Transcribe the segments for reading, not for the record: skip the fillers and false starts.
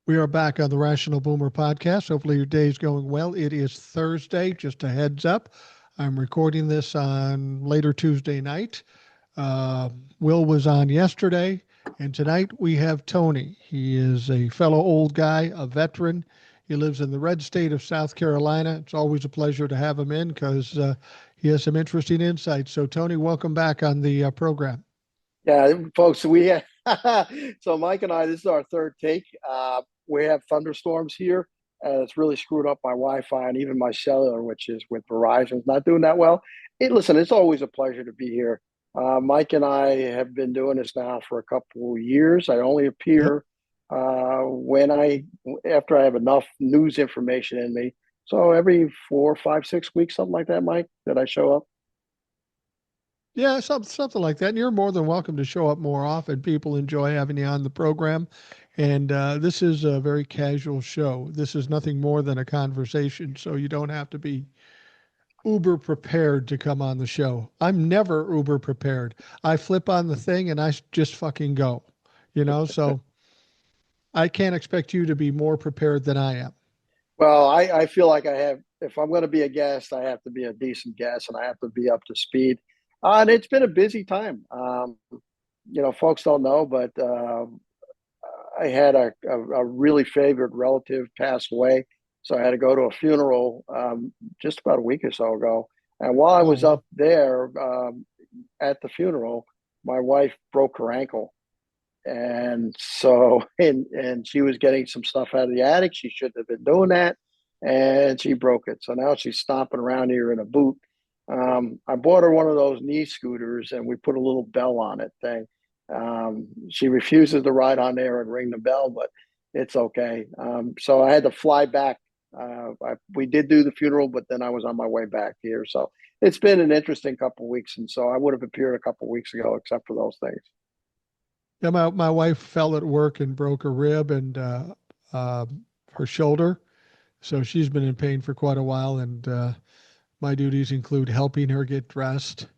We are back on the Rational Boomer podcast. Hopefully, your day is going well. It is Thursday, just a heads up. I'm recording this on later Tuesday night. Will was on yesterday, and tonight we have Tony. He is a fellow old guy, a veteran. He lives in the red state of South Carolina. It's always a pleasure to have him in because he has some interesting insights. So, Tony, welcome back on the program. Yeah, folks, we have, so Mike and I, this is our third take. We have thunderstorms here, and it's really screwed up my Wi-Fi and even my cellular, which is with Verizon, is not doing that well. Listen, it's always a pleasure to be here. Mike and I have been doing this now for a couple of years. I only Yep. appear when after I have enough news information in me. So every 4, 5, 6 weeks, something like that, Mike, that I show up. Yeah, something like that. And you're more than welcome to show up more often. People enjoy having you on the program. And this is a very casual show. This is nothing more than a conversation. So you don't have to be uber prepared to come on the show. I'm never uber prepared. I flip on the thing and just fucking go, so I can't expect you to be more prepared than I am. Well, I feel like I have, if I'm going to be a guest, I have to be a decent guest and I have to be up to speed. And it's been a busy time. Folks don't know, but I had a really favorite relative pass away. So I had to go to a funeral just about a week or so ago. And while I Oh, was wow. up there at the funeral, my wife broke her ankle. And so, and she was getting some stuff out of the attic. She shouldn't have been doing that, and she broke it. So now she's stomping around here in a boot. I bought her one of those knee scooters, and we put a little bell on it thing. She refuses to ride on there and ring the bell, but it's okay. So I had to fly back. We did do the funeral, but then I was on my way back here. So it's been an interesting couple of weeks, and so I would have appeared a couple of weeks ago, except for those things. Yeah, my wife fell at work and broke a rib and uh, her shoulder. So she's been in pain for quite a while. And my duties include helping her get dressed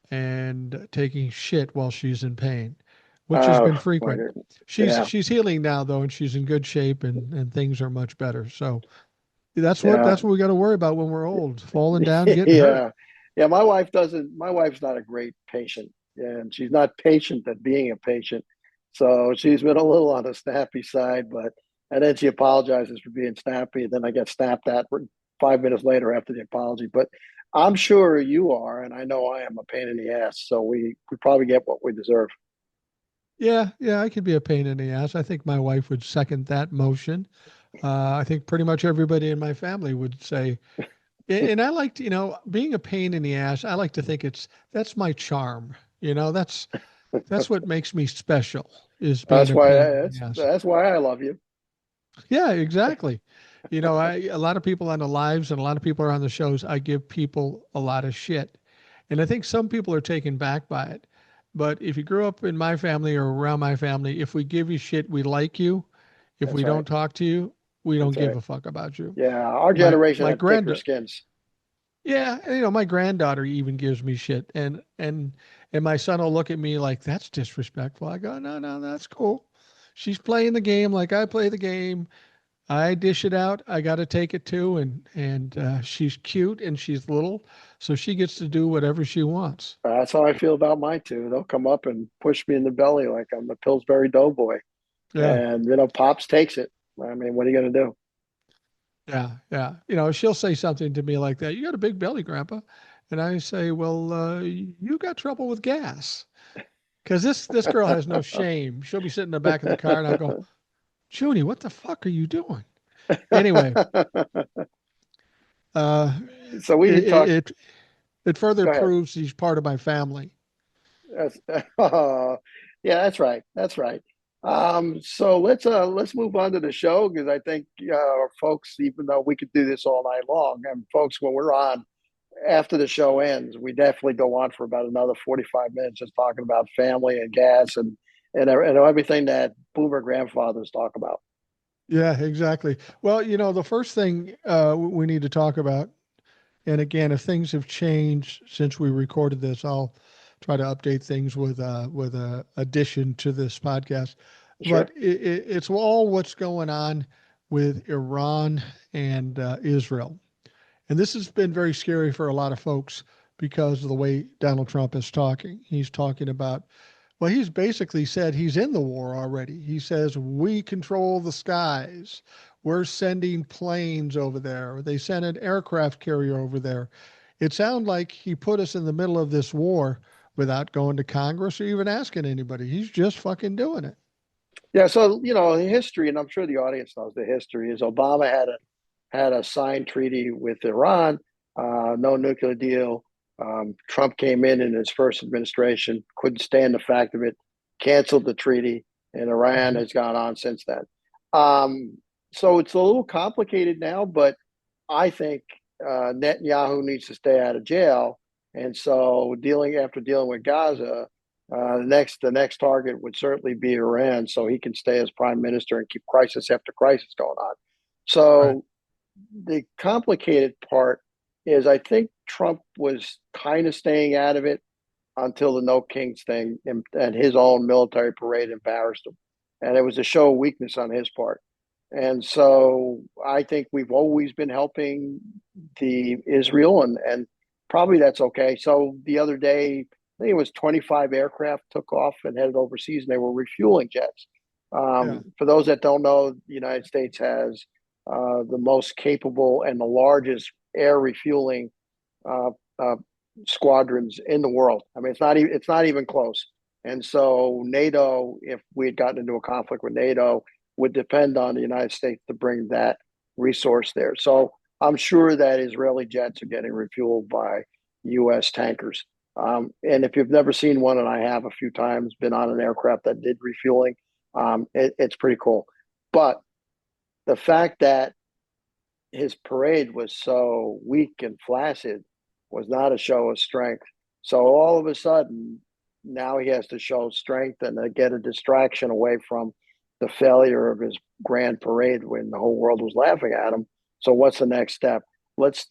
and taking shit while she's in pain, which has Oh been my frequent. God. She's Yeah. she's healing now though, and she's in good shape, and things are much better. So that's what Yeah. that's what we got to worry about when we're old, falling down, getting hurt. Yeah. Yeah. My wife's not a great patient, and she's not patient at being a patient. So she's been a little on the snappy side, and then she apologizes for being snappy. And then I get snapped at 5 minutes later after the apology. But I'm sure you are, and I know I am a pain in the ass. So we probably get what we deserve. Yeah, I could be a pain in the ass. I think my wife would second that motion. I think pretty much everybody in my family would say, and I like to, being a pain in the ass. I like to think that's my charm. That's what makes me special is being That's a why pain in that's the ass. that's why I love you. Yeah, exactly. A lot of people on the lives and a lot of people are on the shows. I give people a lot of shit. And I think some people are taken back by it. But if you grew up in my family or around my family, if we give you shit, we like you. If we That's right. don't talk to you, we don't That's give right. a fuck about you. Yeah, our My generation my had thicker grand skins. Yeah, my granddaughter even gives me shit, and my son will look at me like that's disrespectful. I go, no, no, that's cool. She's playing the game like I play the game. I dish it out. I got to take it too, and she's cute and she's little, so she gets to do whatever she wants. That's how I feel about mine too. They'll come up and push me in the belly like I'm the Pillsbury Doughboy, Yeah, and Pops takes it. I mean, what are you gonna do? yeah. She'll say something to me like that. You got a big belly, Grandpa, and I say, well, you got trouble with gas. Because this girl has no shame. She'll be sitting in the back of the car, and I'll go, Junie, what the fuck are you doing? Anyway, uh, So we it, need to talk. it it further Go ahead. proves he's part of my family. That's, yeah, that's right. That's right. So let's move on to the show because I think folks, even though we could do this all night long, and folks, when we're on after the show ends, we definitely go on for about another 45 minutes just talking about family and gas and everything that boomer grandfathers talk about. Yeah, exactly. Well, the first thing we need to talk about, and again, if things have changed since we recorded this, I'll try to update things with a addition to this podcast. But Sure. it's all what's going on with Iran and Israel. And this has been very scary for a lot of folks because of the way Donald Trump is talking. He's talking about, well, he's basically said he's in the war already. He says, we control the skies. We're sending planes over there. They sent an aircraft carrier over there. It sounds like he put us in the middle of this war without going to Congress or even asking anybody. He's just fucking doing it. Yeah. So the history, and I'm sure the audience knows the history, is Obama had a signed treaty with Iran, no nuclear deal. Trump came in his first administration, couldn't stand the fact of it, canceled the treaty, and Iran Mhm. has gone on since then. Um, so it's a little complicated now, but I think Netanyahu needs to stay out of jail. And so, dealing with Gaza, the next target would certainly be Iran, so he can stay as prime minister and keep crisis after crisis going on. Right. So the complicated part is I think Trump was kind of staying out of it until the No Kings thing, and his own military parade embarrassed him. And it was a show of weakness on his part. And so I think we've always been helping the Israel, and probably that's okay. So the other day, I think it was 25 aircraft took off and headed overseas, and they were refueling jets. Yeah. For those that don't know, the United States has the most capable and the largest air refueling uh, uh, squadrons in the world. I mean, it's not even close. And so NATO, if we had gotten into a conflict with NATO, would depend on the United States to bring that resource there. So I'm sure that Israeli jets are getting refueled by U.S. tankers. And if you've never seen one, and I have a few times been on an aircraft that did refueling, it's pretty cool. But the fact that his parade was so weak and flaccid was not a show of strength. So all of a sudden, now he has to show strength and to get a distraction away from the failure of his grand parade when the whole world was laughing at him. So what's the next step? Let's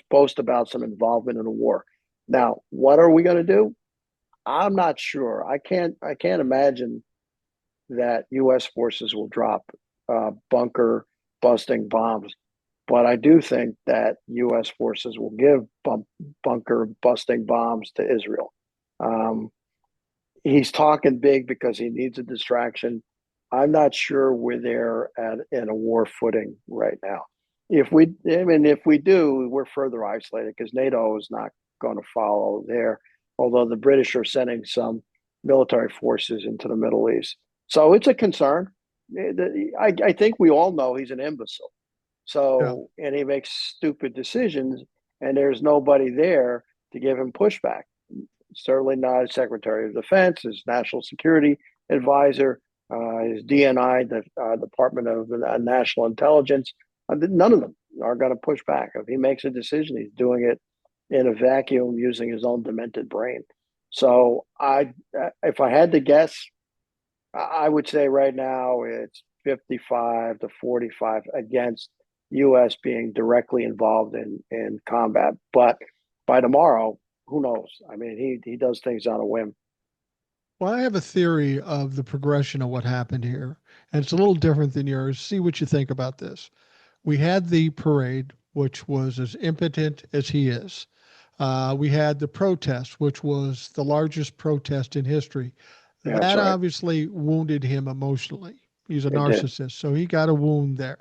boast about some involvement in the war. Now, what are we going to do? I'm not sure. I can't imagine that U.S. forces will drop bunker busting bombs. But I do think that U.S. forces will give bunker busting bombs to Israel. Um, he's talking big because he needs a distraction. I'm not sure we're there in a war footing right now. If we do, we're further isolated because NATO is not going to follow there. Although the British are sending some military forces into the Middle East, so it's a concern. I think we all know he's an imbecile. Yeah. So, and he makes stupid decisions, and there's nobody there to give him pushback. Certainly not his Secretary of Defense, his National Security Advisor, his DNI, the Department of National Intelligence. None of them are going to push back. If he makes a decision, he's doing it in a vacuum using his own demented brain. So, if I had to guess, I would say right now it's 55 to 45 against U.S. being directly involved in combat. But by tomorrow, who knows? I mean, he does things on a whim. Well, I have a theory of the progression of what happened here, and it's a little different than yours. See what you think about this. We had the parade, which was as impotent as he is. We had the protest, which was the largest protest in history. Yeah, that's That right. obviously wounded him emotionally. He's a It did. narcissist, so he got a wound there.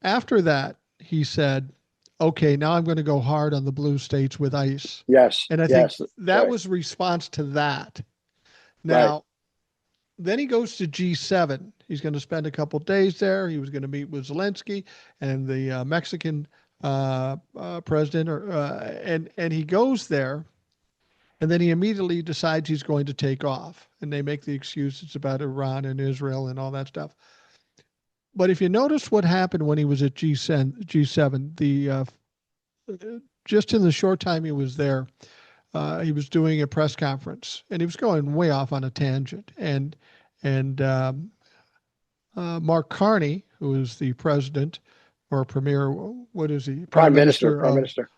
After that, he said, okay, now I'm going to go hard on the blue states with ICE. Yes, And I think yes, that right, was a response to that. right. Now, then he goes to G7. He's going to spend a couple days there. He was going to meet with Zelensky and the Mexican president, and he goes there, and then he immediately decides he's going to take off. And they make the excuse it's about Iran and Israel and all that stuff. But if you notice what happened when he was at G7, just in the short time he was there, he was doing a press conference, and he was going way off on a tangent. And Mark Carney, who is the president or premier, what is he, prime minister Prime Minister.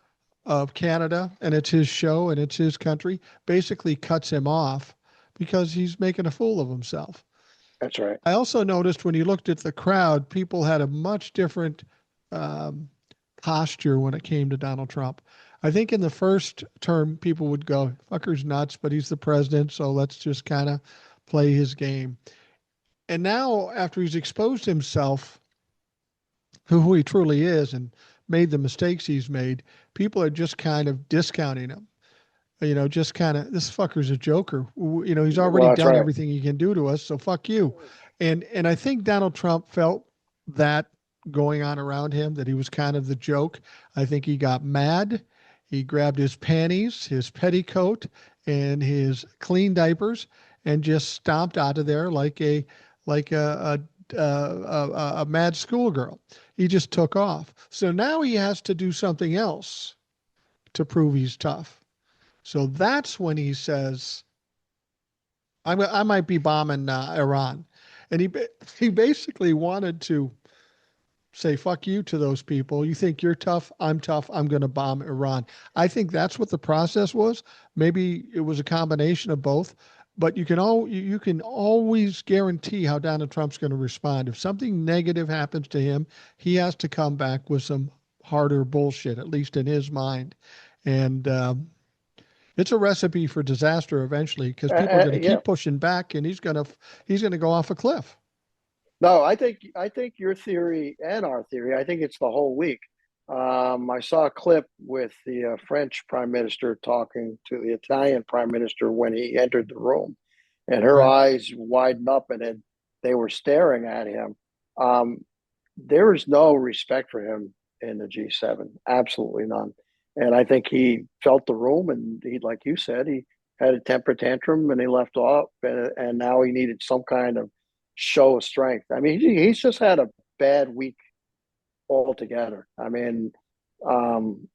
of Canada, and it's his show and it's his country, basically cuts him off because he's making a fool of himself. That's right. I also noticed when you looked at the crowd, people had a much different um, posture when it came to Donald Trump. I think in the first term, people would go, fucker's nuts, but he's the president, so let's just kind of play his game. And now, after he's exposed himself to who he truly is and made the mistakes he's made, people are just kind of discounting him. Just kind of, this fucker's a joker. He's already Well, that's done right. everything he can do to us, so fuck you. And I think Donald Trump felt that going on around him, that he was kind of the joke. I think he got mad. He grabbed his panties, his petticoat, and his clean diapers, and just stomped out of there like a mad schoolgirl. He just took off. So now he has to do something else to prove he's tough. So that's when he says, I might be bombing Iran. And he basically wanted to say, fuck you to those people. You think you're tough? I'm tough. I'm going to bomb Iran. I think that's what the process was. Maybe it was a combination of both. But you can always guarantee how Donald Trump's going to respond. If something negative happens to him, he has to come back with some harder bullshit, at least in his mind. And it's a recipe for disaster eventually because people are going to Yeah. keep pushing back, and he's going to go off a cliff. No, I think your theory and our theory. I think it's the whole week. I saw a clip with the French Prime Minister talking to the Italian Prime Minister when he entered the room, and her Right. eyes widened up, and they were staring at him. Um, there is no respect for him in the G7, absolutely none. And I think he felt the room, and he, like you said, he had a temper tantrum, and he left off, and now he needed some kind of show of strength. I mean, he's just had a bad week altogether. I mean, um,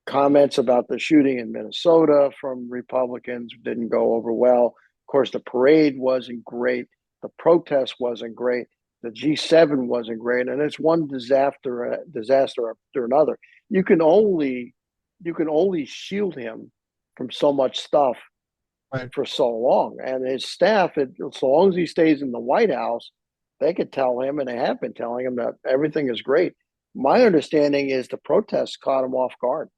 comments about the shooting in Minnesota from Republicans didn't go over well. Of course, the parade wasn't great. The protest wasn't great. The G7 wasn't great, and it's one disaster after another. You can only you can only shield him from so much stuff Right. for so long, and his staff. So long as he stays in the White House, they could tell him, and they have been telling him that everything is great. My understanding is the protests caught him off guard.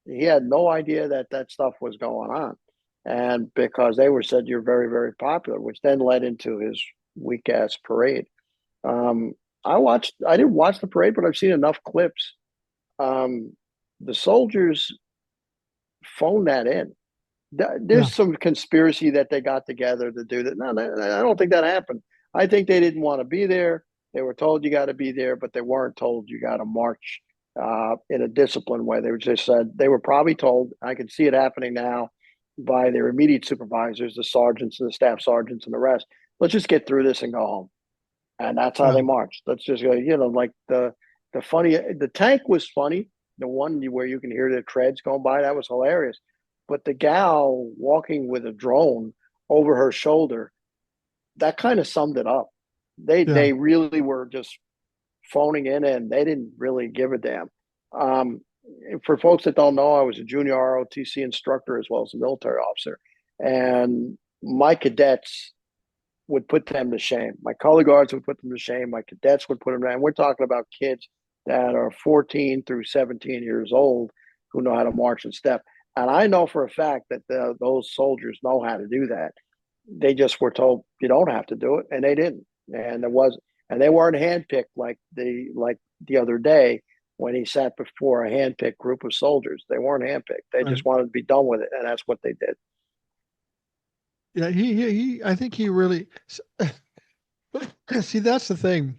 He had no idea that that stuff was going on, and because they were said you're very, very popular, which then led into his weak ass parade. um, I didn't watch the parade, but I've seen enough clips. um, the soldiers phoned that in. Yeah. There's some conspiracy that they got together to do that. No, I don't think that happened. I think they didn't want to be there. They were told you got to be there, but they weren't told you got to march in a disciplined way. They were just said they were probably told. I can see it happening now by their immediate supervisors, the sergeants and the staff sergeants and the rest. Let's just get through this and go home. And that's how they Well, marched. Let's just go. Like the tank was funny. The one where you can hear the treads going by, that was hilarious. But the gal walking with a drone over her shoulder, that kind of summed it up. They yeah. they really were just phoning in, and they didn't really give a damn. Um, for folks that don't know, I was a junior ROTC instructor as well as a military officer, and my cadets would put them to shame. My color guards would put them to shame. My cadets would put them down. We're talking about kids that are 14 through 17 years old who know how to march and step. And I know for a fact that those soldiers know how to do that. They just were told you don't have to do it, and they didn't. And and they weren't handpicked like the other day when he sat before a handpicked group of soldiers. They weren't handpicked. They Right. just wanted to be done with it, and that's what they did. Yeah. I think he really, see, that's the thing.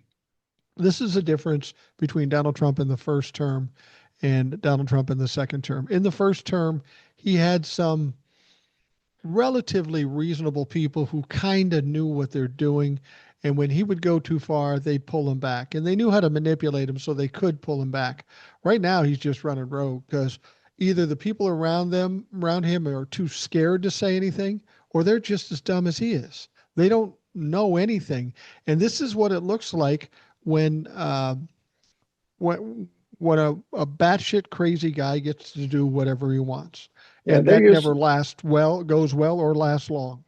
This is a difference between Donald Trump in the first term and Donald Trump in the second term. In the first term, he had some relatively reasonable people who kind of knew what they're doing. And when he would go too far, they'd pull him back. And they knew how to manipulate him so they could pull him back. Right now, he's just running rogue because either the people around him, are too scared to say anything, or they're just as dumb as he is. They don't know anything. And this is what it looks like when when when a batshit crazy guy gets to do whatever he wants, Yeah, and they're that used never lasts well, goes well, or lasts long.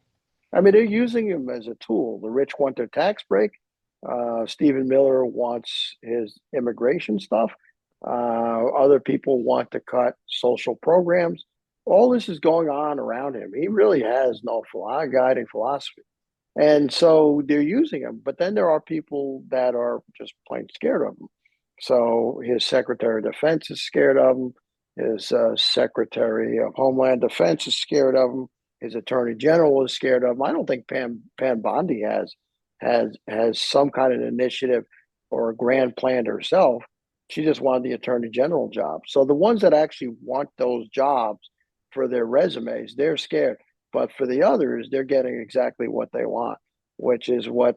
I mean, they're using them as a tool. The rich want their tax break. Stephen Miller wants his immigration stuff. Other people want to cut social programs. All this is going on around him. He really has no guiding philosophy. And so they're using him. But then there are people that are just plain scared of him. So his Secretary of Defense is scared of him. His Secretary of Homeland Defense is scared of him. His Attorney General is scared of him. I don't think Pam Bondi has some kind of initiative or a grand plan herself. She just wanted the Attorney General job. So the ones that actually want those jobs for their resumes, they're scared. But for the others, they're getting exactly what they want, which is what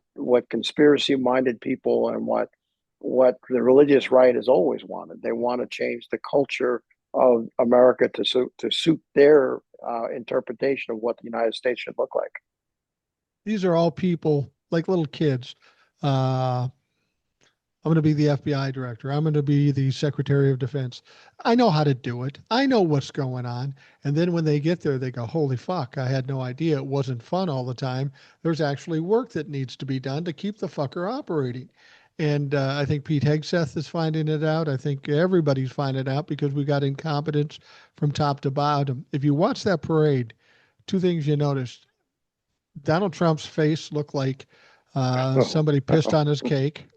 conspiracy minded people and what the religious right has always wanted. They want to change the culture of America to suit their interpretation of what the United States should look like. These are all people like little kids. Uh, I'm going to be the FBI director. I'm going to be the Secretary of Defense. I know how to do it. I know what's going on. And then when they get there, they go, holy fuck, I had no idea. It wasn't fun all the time. There's actually work that needs to be done to keep the fucker operating. And I think Pete Hegseth is finding it out. I think everybody's finding it out because we got incompetence from top to bottom. If you watch that parade, two things you noticed. Donald Trump's face looked like somebody pissed on his cake.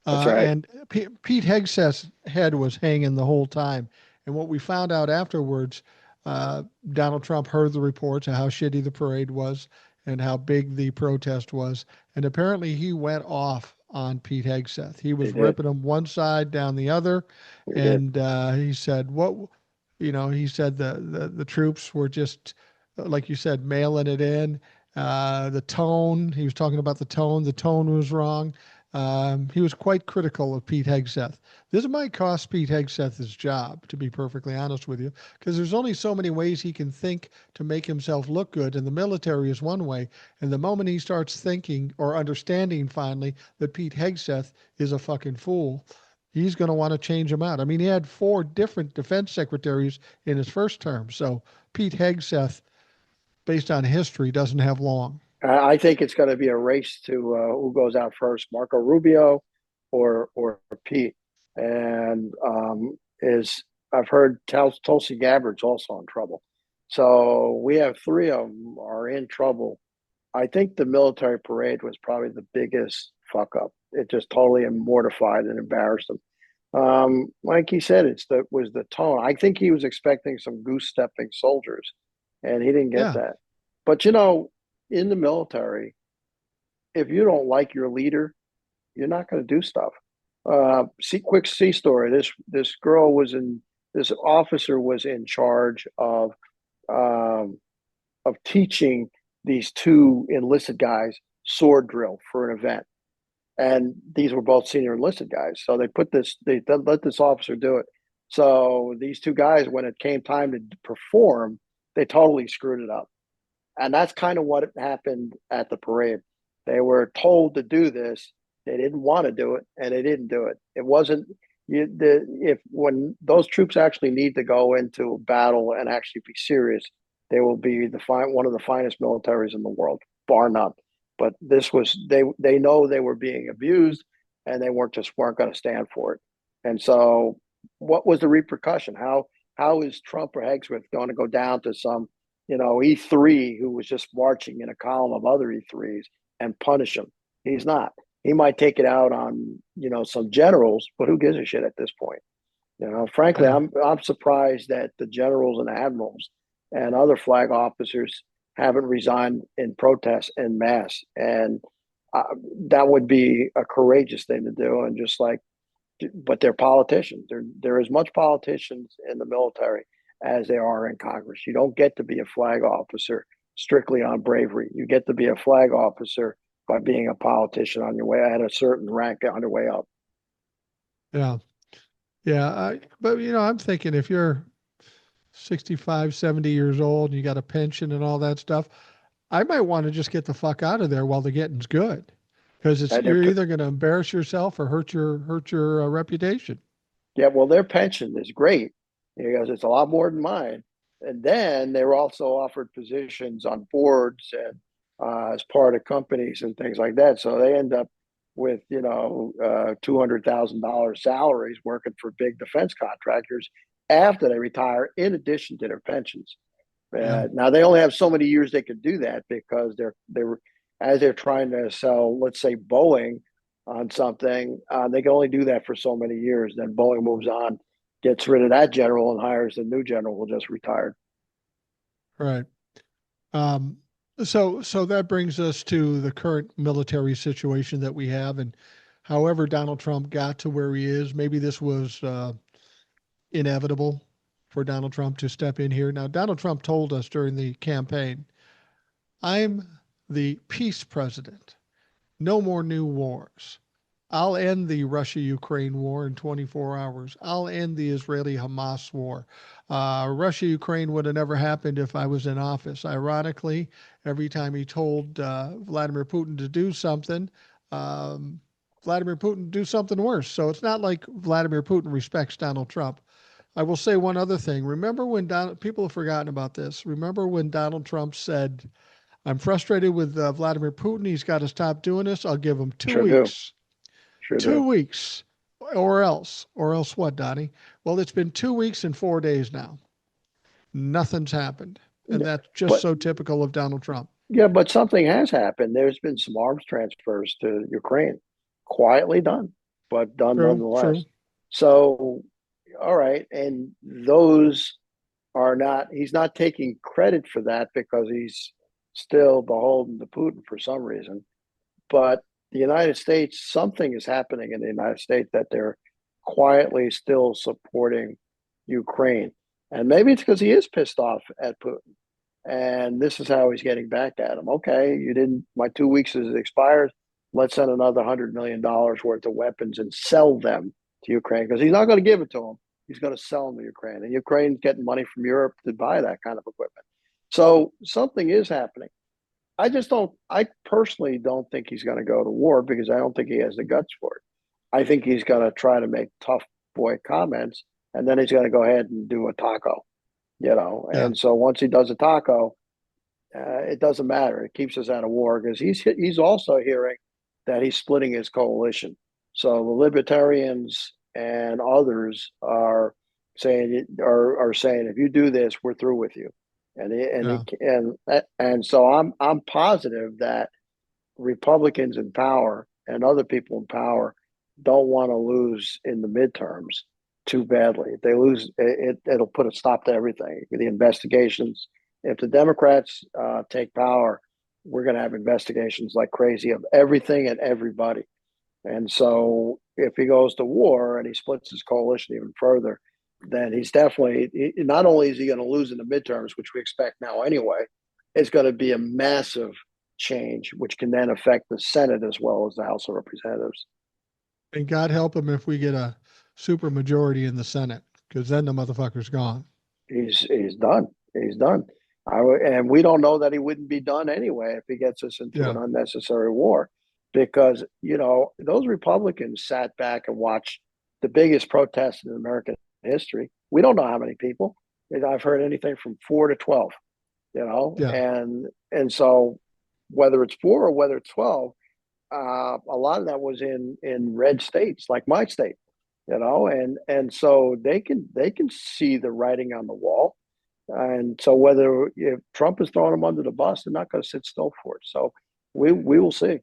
That's right. And Pete Hegseth's head was hanging the whole time. And what we found out afterwards, Donald Trump heard the reports of how shitty the parade was and how big the protest was. And apparently he went off on Pete Hegseth. He He was did. ripping him one side down the other. He did. And he said, he said the troops were just, like you said, mailing it in. The tone, he was talking about the tone was wrong. He was quite critical of Pete Hegseth. This might cost Pete Hegseth his job, to be perfectly honest with you, because there's only so many ways he can think to make himself look good, and the military is one way. And the moment he starts thinking or understanding finally that Pete Hegseth is a fucking fool, he's going to want to change him out. I mean, he had 4 different defense secretaries in his first term, so Pete Hegseth, based on history, doesn't have long. I think it's going to be a race to who goes out first, Marco Rubio or Pete. And is I've heard Tulsi Gabbard's also in trouble. So we have 3 of them are in trouble. I think the military parade was probably the biggest fuck up. It just totally mortified and embarrassed them. Like he said, was the tone. I think he was expecting some goose stepping soldiers, and he didn't get Yeah. that. But in the military, if you don't like your leader, you're not going to do stuff. Quick C story. This officer was in charge um, of teaching these 2 enlisted guys sword drill for an event, and these were both senior enlisted guys. So they let this officer do it. So these 2 guys, when it came time to perform, they totally screwed it up. And that's kind of what happened at the parade. They were told to do this. They didn't want to do it, and they didn't do it. It wasn't if when those troops actually need to go into battle and actually be serious, they will be one of the finest militaries in the world, bar none. But this was they know they were being abused, and they weren't going to stand for it. And so, what was the repercussion? How is Trump or Hegseth going to go down to some E3 who was just marching in a column of other E3s and punish him? He's not. He might take it out on some generals, but who gives a shit at this point? Frankly, Yeah. I'm surprised that the generals and admirals and other flag officers haven't resigned in protest en masse, and uh, that would be a courageous thing to do. And just like, but they're politicians. They're as much politicians in the military as they are in Congress. You don't get to be a flag officer strictly on bravery. You get to be a flag officer by being a politician on your way at a certain rank on your way up. Yeah. Yeah. But, I'm thinking if you're 65, 70 years old and you got a pension and all that stuff, I might want to just get the fuck out of there while the getting's good. Because And you're either going to embarrass yourself or hurt your reputation. yeah, well, their pension is great because it's a lot more than mine. And then they were also offered positions on boards and as part of companies and things like that. So they end up with $200,000 salaries working for big defense contractors after they retire, in addition to their pensions. Yeah. Now they only have so many years they could do that because they're as they're trying to sell, let's say Boeing on something, they can only do that for so many years. Then Boeing moves on, gets rid of that general and hires a new general who just retired. Right. Um, so that brings us to the current military situation that we have, and however Donald Trump got to where he is, maybe this was inevitable for Donald Trump to step in here. Now, Donald Trump told us during the campaign, "I'm the peace president. No more new wars. I'll end the Russia Ukraine war in 24 hours. I'll end the Israeli Hamas war. Russia Ukraine would have never happened if I was in office." Ironically, every time he told Vladimir Putin to do something, um, Vladimir Putin do something worse. So it's not like Vladimir Putin respects Donald Trump. I will say one other thing. Remember when people have forgotten about this? Remember when Donald Trump said, "I'm frustrated with Vladimir Putin. He's got to stop doing this. I'll give him two Sure do. weeks." Sure Two do. weeks. Or else what, Donnie? Well, it's been 2 weeks and 4 days now. Nothing's happened. And that's just But so typical of Donald Trump. yeah, but something has happened. There's been some arms transfers to Ukraine, quietly done, but done True, nonetheless. true. So, all right, and those are not. He's not taking credit for that because he's still beholden to Putin for some reason. But the United States, something is happening in the United States that they're quietly still supporting Ukraine, and maybe it's because he is pissed off at Putin. And this is how he's getting back at him. Okay, you didn't. My 2 weeks is expired. Let's send another $100 million worth of weapons and sell them to Ukraine because he's not going to give it to them. He's going to sell them to Ukraine, and Ukraine's getting money from Europe to buy that kind of equipment. So something is happening. I just don't. I personally don't think he's going to go to war because I don't think he has the guts for it. I think he's going to try to make tough boy comments, and then he's going to go ahead and do a taco, Yeah. And so once he does a taco, it doesn't matter. It keeps us out of war because he's also hearing that he's splitting his coalition. So the libertarians and others are saying if you do this, we're through with you. Yeah. And so I'm positive that Republicans in power and other people in power don't want to lose in the midterms too badly. If they lose, it'll put a stop to everything. The investigations. If the Democrats take power, we're going to have investigations like crazy of everything and everybody. And so, if he goes to war and he splits his coalition even further, then he's definitely not only is he going to lose in the midterms, which we expect now anyway, it's going to be a massive change, which can then affect the Senate as well as the House of Representatives. And God help him if we get a super majority in the Senate, because then the motherfucker's gone. He's done. He's done. And we don't know that he wouldn't be done anyway if he gets us into Yeah. an unnecessary war, because those Republicans sat back and watched the biggest protest in American history. We don't know how many people. I've heard anything from 4 to 12. Yeah. And so whether it's 4 or whether it's 12, a lot of that was in red states like my state, and so they can see the writing on the wall. And so whether if Trump is throwing them under the bus, they're not going to sit still for it. So we will see.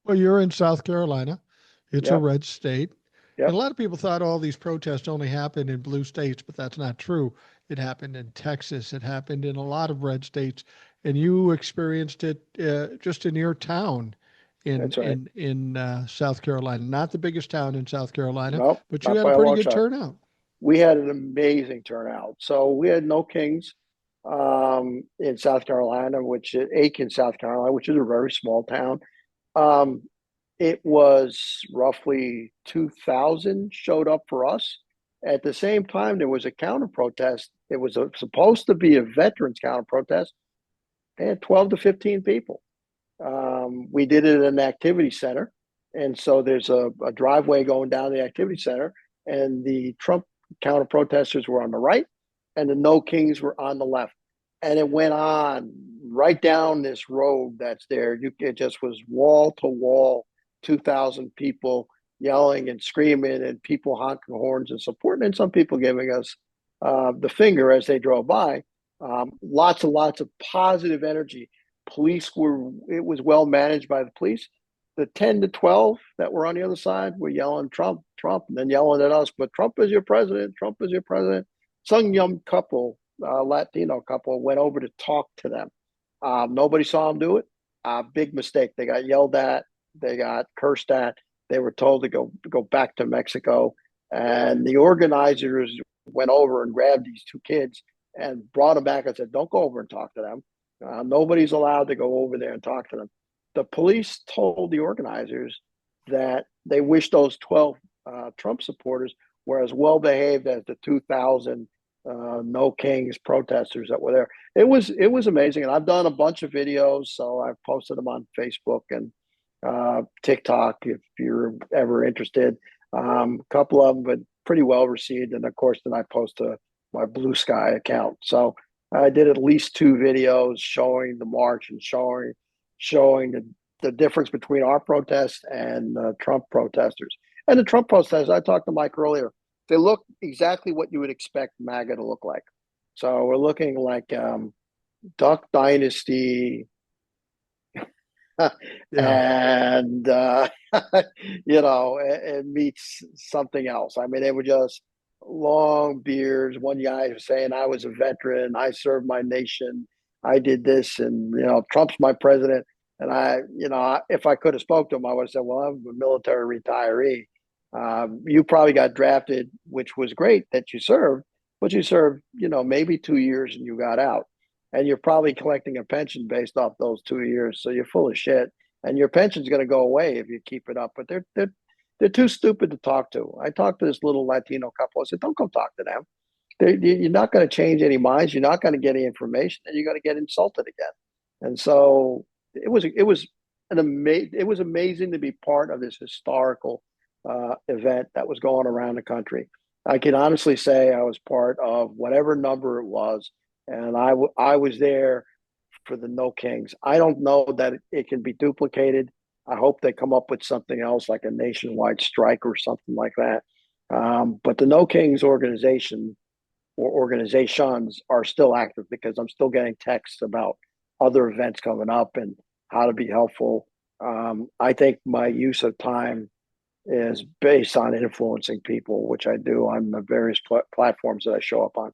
Well, you're in South Carolina. It's a Yep, red state. And a yep, lot of people thought all these protests only happened in blue states, but that's not true. It happened in Texas. It happened in a lot of red states, and you experienced it just in your town in that's right. South Carolina. Not the biggest town in South Carolina, No, but you not had a by a pretty long good shot. turnout. We had an amazing turnout. So we had no Kings in South Carolina, which is Aiken, South Carolina, which is a very small town. Um, it was roughly 2,000 showed up for us. At the same time, there was a counter protest. It was supposed to be a veterans counter protest. They had 12 to 15 people. We did it at an activity center. And so there's a driveway going down the activity center, and the Trump counter protesters were on the right, and the No Kings were on the left. And it went on right down this road that's there, it just was wall to wall, 2,000 people yelling and screaming, and people honking horns and supporting, and some people giving us the finger as they drove by. Lots and lots of positive energy. It was well managed by the police. The 10 to 12 that were on the other side were yelling Trump, Trump, and then yelling at us, but Trump is your president, Trump is your president. Some young couple, Latino couple, went over to talk to them. Nobody saw them do it. Big mistake. They got yelled at, they got cursed at, they were told to go back to Mexico. And the organizers went over and grabbed these two kids and brought them back and said, "Don't go over and talk to them. Nobody's allowed to go over there and talk to them." The police told the organizers that they wish those 12 Trump supporters were as well behaved as the 2,000 No Kings protesters that were there. It was amazing, and I've done a bunch of videos, so I've posted them on Facebook and TikTok if you're ever interested. A couple of them, but pretty well received, and of course, then I post to my Blue Sky account. So I did at least two videos showing the march and showing the difference between our protests and Trump protesters. And the Trump protesters, I talked to Mike earlier, they look exactly what you would expect MAGA to look like. So we're looking like Duck Dynasty, Yeah. and it meets something else. I mean, they were just long beards. One guy was saying, "I was a veteran. I served my nation. I did this, and Trump's my president." And if I could have spoke to him, I would have said, "Well, I'm a military retiree. You probably got drafted, which was great that you served, but you served, maybe 2 years and you got out. And you're probably collecting a pension based off those 2 years. So you're full of shit. And your pension's going to go away if you keep it up." But they're too stupid to talk to. I talked to this little Latino couple. I said, "Don't go talk to them. You're not going to change any minds. You're not going to get any information, and you're going to get insulted again." And so it was amazing to be part of this historical event that was going around the country. I can honestly say I was part of whatever number it was, and I was there for the No Kings. I don't know that it can be duplicated. I hope they come up with something else like a nationwide strike or something like that. But the No Kings organization or organizations are still active because I'm still getting texts about other events coming up and how to be helpful. I think my use of time is based on influencing people, which I do on the various platforms that I show up on.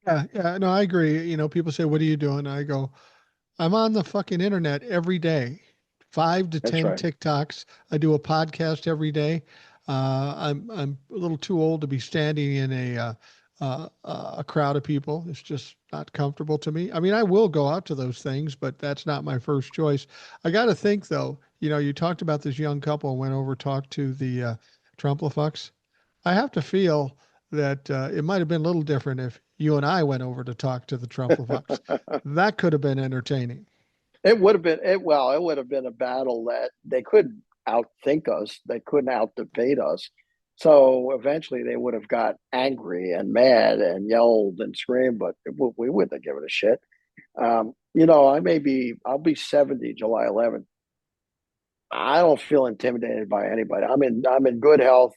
Yeah, yeah, no, I agree. People say, "What are you doing?" I go, "I'm on the fucking internet every day, 5 to That's 10 right. TikToks. I do a podcast every day. I'm a little too old to be standing in a crowd of people. It's just not comfortable to me. I mean, I will go out to those things, but that's not my first choice. I got to think though. You talked about this young couple went over talked to the Trumplafucks. I have to feel that it might have been a little different if you and I went over to talk to the Trumplafucks. That could have been entertaining. It would have been it. Well, it would have been a battle that they couldn't outthink us. They couldn't outdebate us. So eventually, they would have got angry and mad and yelled and screamed, but we wouldn't have given a shit. I'll be 70 July 11th. I don't feel intimidated by anybody. I'm in good health.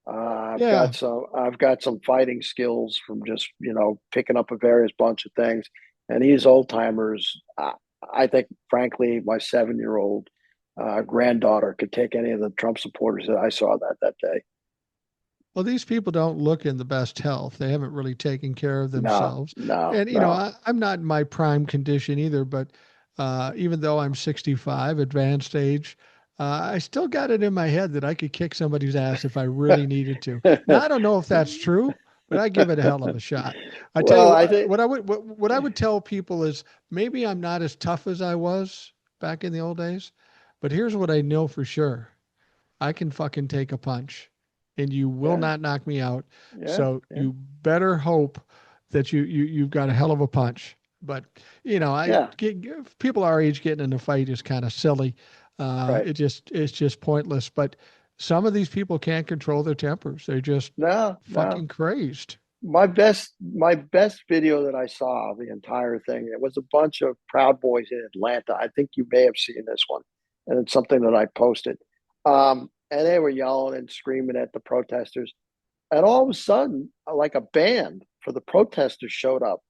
Yeah. I've got some fighting skills from just picking up a various bunch of things. And these old timers, I think, frankly, my 7-year-old granddaughter could take any of the Trump supporters that I saw that day. Well, these people don't look in the best health. They haven't really taken care of No, themselves. no, And, no. I'm not in my prime condition either, but even though I'm 65, advanced age, I still got it in my head that I could kick somebody's ass if I really needed to. Now, I don't know if that's true, but I give it a hell of a shot. I tell Well, you, I think, what I would tell people is maybe I'm not as tough as I was back in the old days, but here's what I know for sure. I can fucking take a punch and you will yeah, not knock me out. yeah, So yeah, you better hope that you've got a hell of a punch. But yeah. people our age getting in a fight is kind of silly. Right. It's just pointless. But some of these people can't control their tempers. They're just No, no. fucking crazed. my best video that I saw the entire thing. It was a bunch of Proud Boys in Atlanta. I think you may have seen this one, and it's something that I posted. And they were yelling and screaming at the protesters, and all of a sudden, like a band for the protesters showed up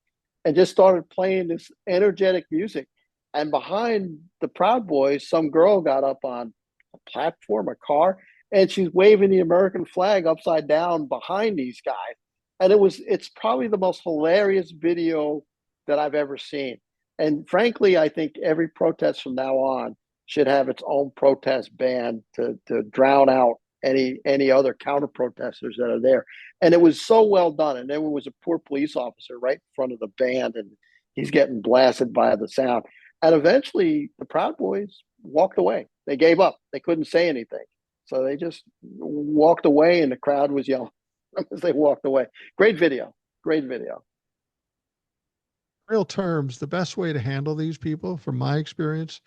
and just started playing this energetic music. And behind the Proud Boys, some girl got up on a platform, a car, and she's waving the American flag upside down behind these guys. And it's probably the most hilarious video that I've ever seen. And frankly, I think every protest from now on should have its own protest band to drown out any other counter protesters that are there. And it was so well done. And there was a poor police officer right in front of the band, and he's getting blasted by the sound. And eventually, the Proud Boys walked away. They gave up. They couldn't say anything, so they just walked away, and the crowd was yelling as they walked away. Great video. Great video. Real terms, the best way to handle these people, from my experience,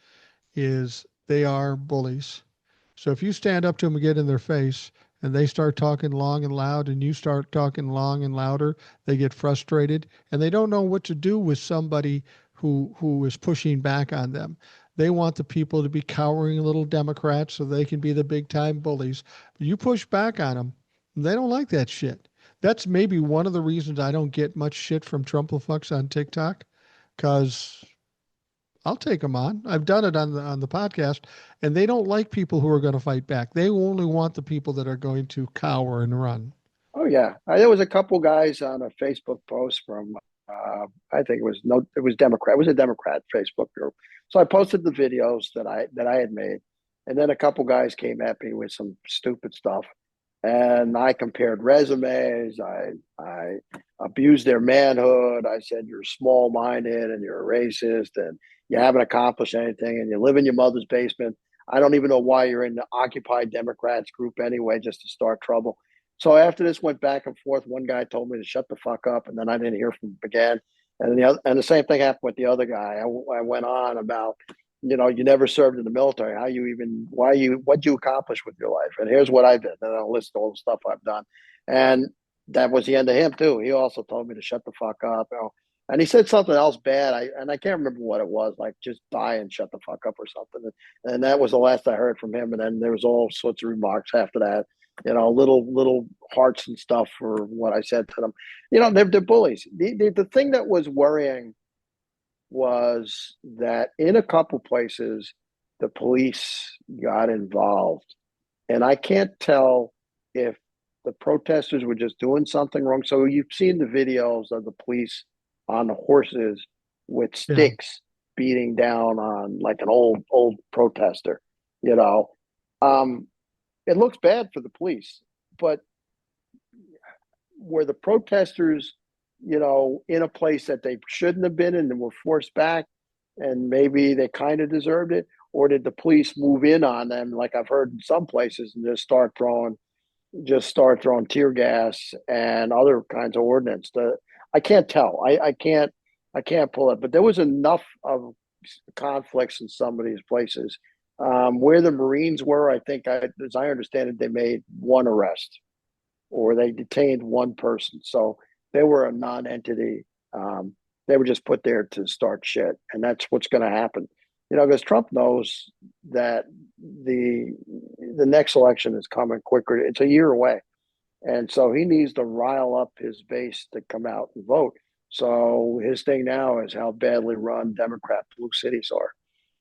is they are bullies. So if you stand up to them and get in their face and they start talking long and loud and you start talking long and louder, they get frustrated and they don't know what to do with somebody who is pushing back on them. They want the people to be cowering little Democrats so they can be the big time bullies. But you push back on them, they don't like that shit. That's maybe one of the reasons I don't get much shit from Trumplefucks on TikTok, because I'll take them on. I've done it on the podcast, and they don't like people who are going to fight back. They only want the people that are going to cower and run. Oh yeah, there was a couple guys on a Facebook post from I think it was Democrat. It was a Democrat Facebook group. So I posted the videos that I had made, and then a couple guys came at me with some stupid stuff, and I compared resumes. I abused their manhood. I said you're small minded and you're a racist and you haven't accomplished anything and you live in your mother's basement. I don't even know why you're in the Occupy Democrats group anyway, just to start trouble. So after this went back and forth, one guy told me to shut the fuck up, and then I didn't hear from him again. And the same thing happened with the other guy. I went on about, you never served in the military. How you even, why you, what you accomplish with your life? And here's what I did. And I'll list all the stuff I've done. And that was the end of him too. He also told me to shut the fuck up. And he said something else bad. I can't remember what it was, like just die and shut the fuck up or something. And that was the last I heard from him. And then there was all sorts of remarks after that, little hearts and stuff for what I said to them. They're bullies. The thing that was worrying was that in a couple places the police got involved, and I can't tell if the protesters were just doing something wrong. So you've seen the videos of the police on the horses with Yeah. sticks beating down on like an old protester. You know, it looks bad for the police, but were the protesters, in a place that they shouldn't have been and were forced back, and maybe they kind of deserved it, or did the police move in on them, like I've heard in some places, and just start throwing tear gas and other kinds of ordnance? I can't tell. I can't pull it, but there was enough of conflicts in some of these places. Where the Marines were, I think, as I understand it, they made one arrest or they detained one person. So they were a non-entity. They were just put there to start shit, and that's what's going to happen. Because Trump knows that the next election is coming quicker. It's a year away, and so he needs to rile up his base to come out and vote. So his thing now is how badly run Democrat blue cities are.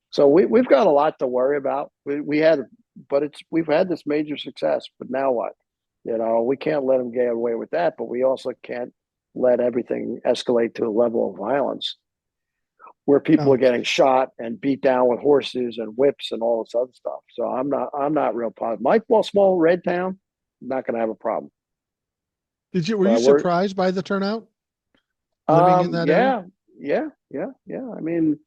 So we've got a lot to worry about. We've had this major success, but now what? We can't let them get away with that, but we also can't let everything escalate to a level of violence where people No. are getting shot and beat down with horses and whips and all this other stuff. So I'm not real positive. Mike, well, small red town, not going to have a problem. Were you But we're surprised by the turnout living in that area? yeah, yeah. I mean,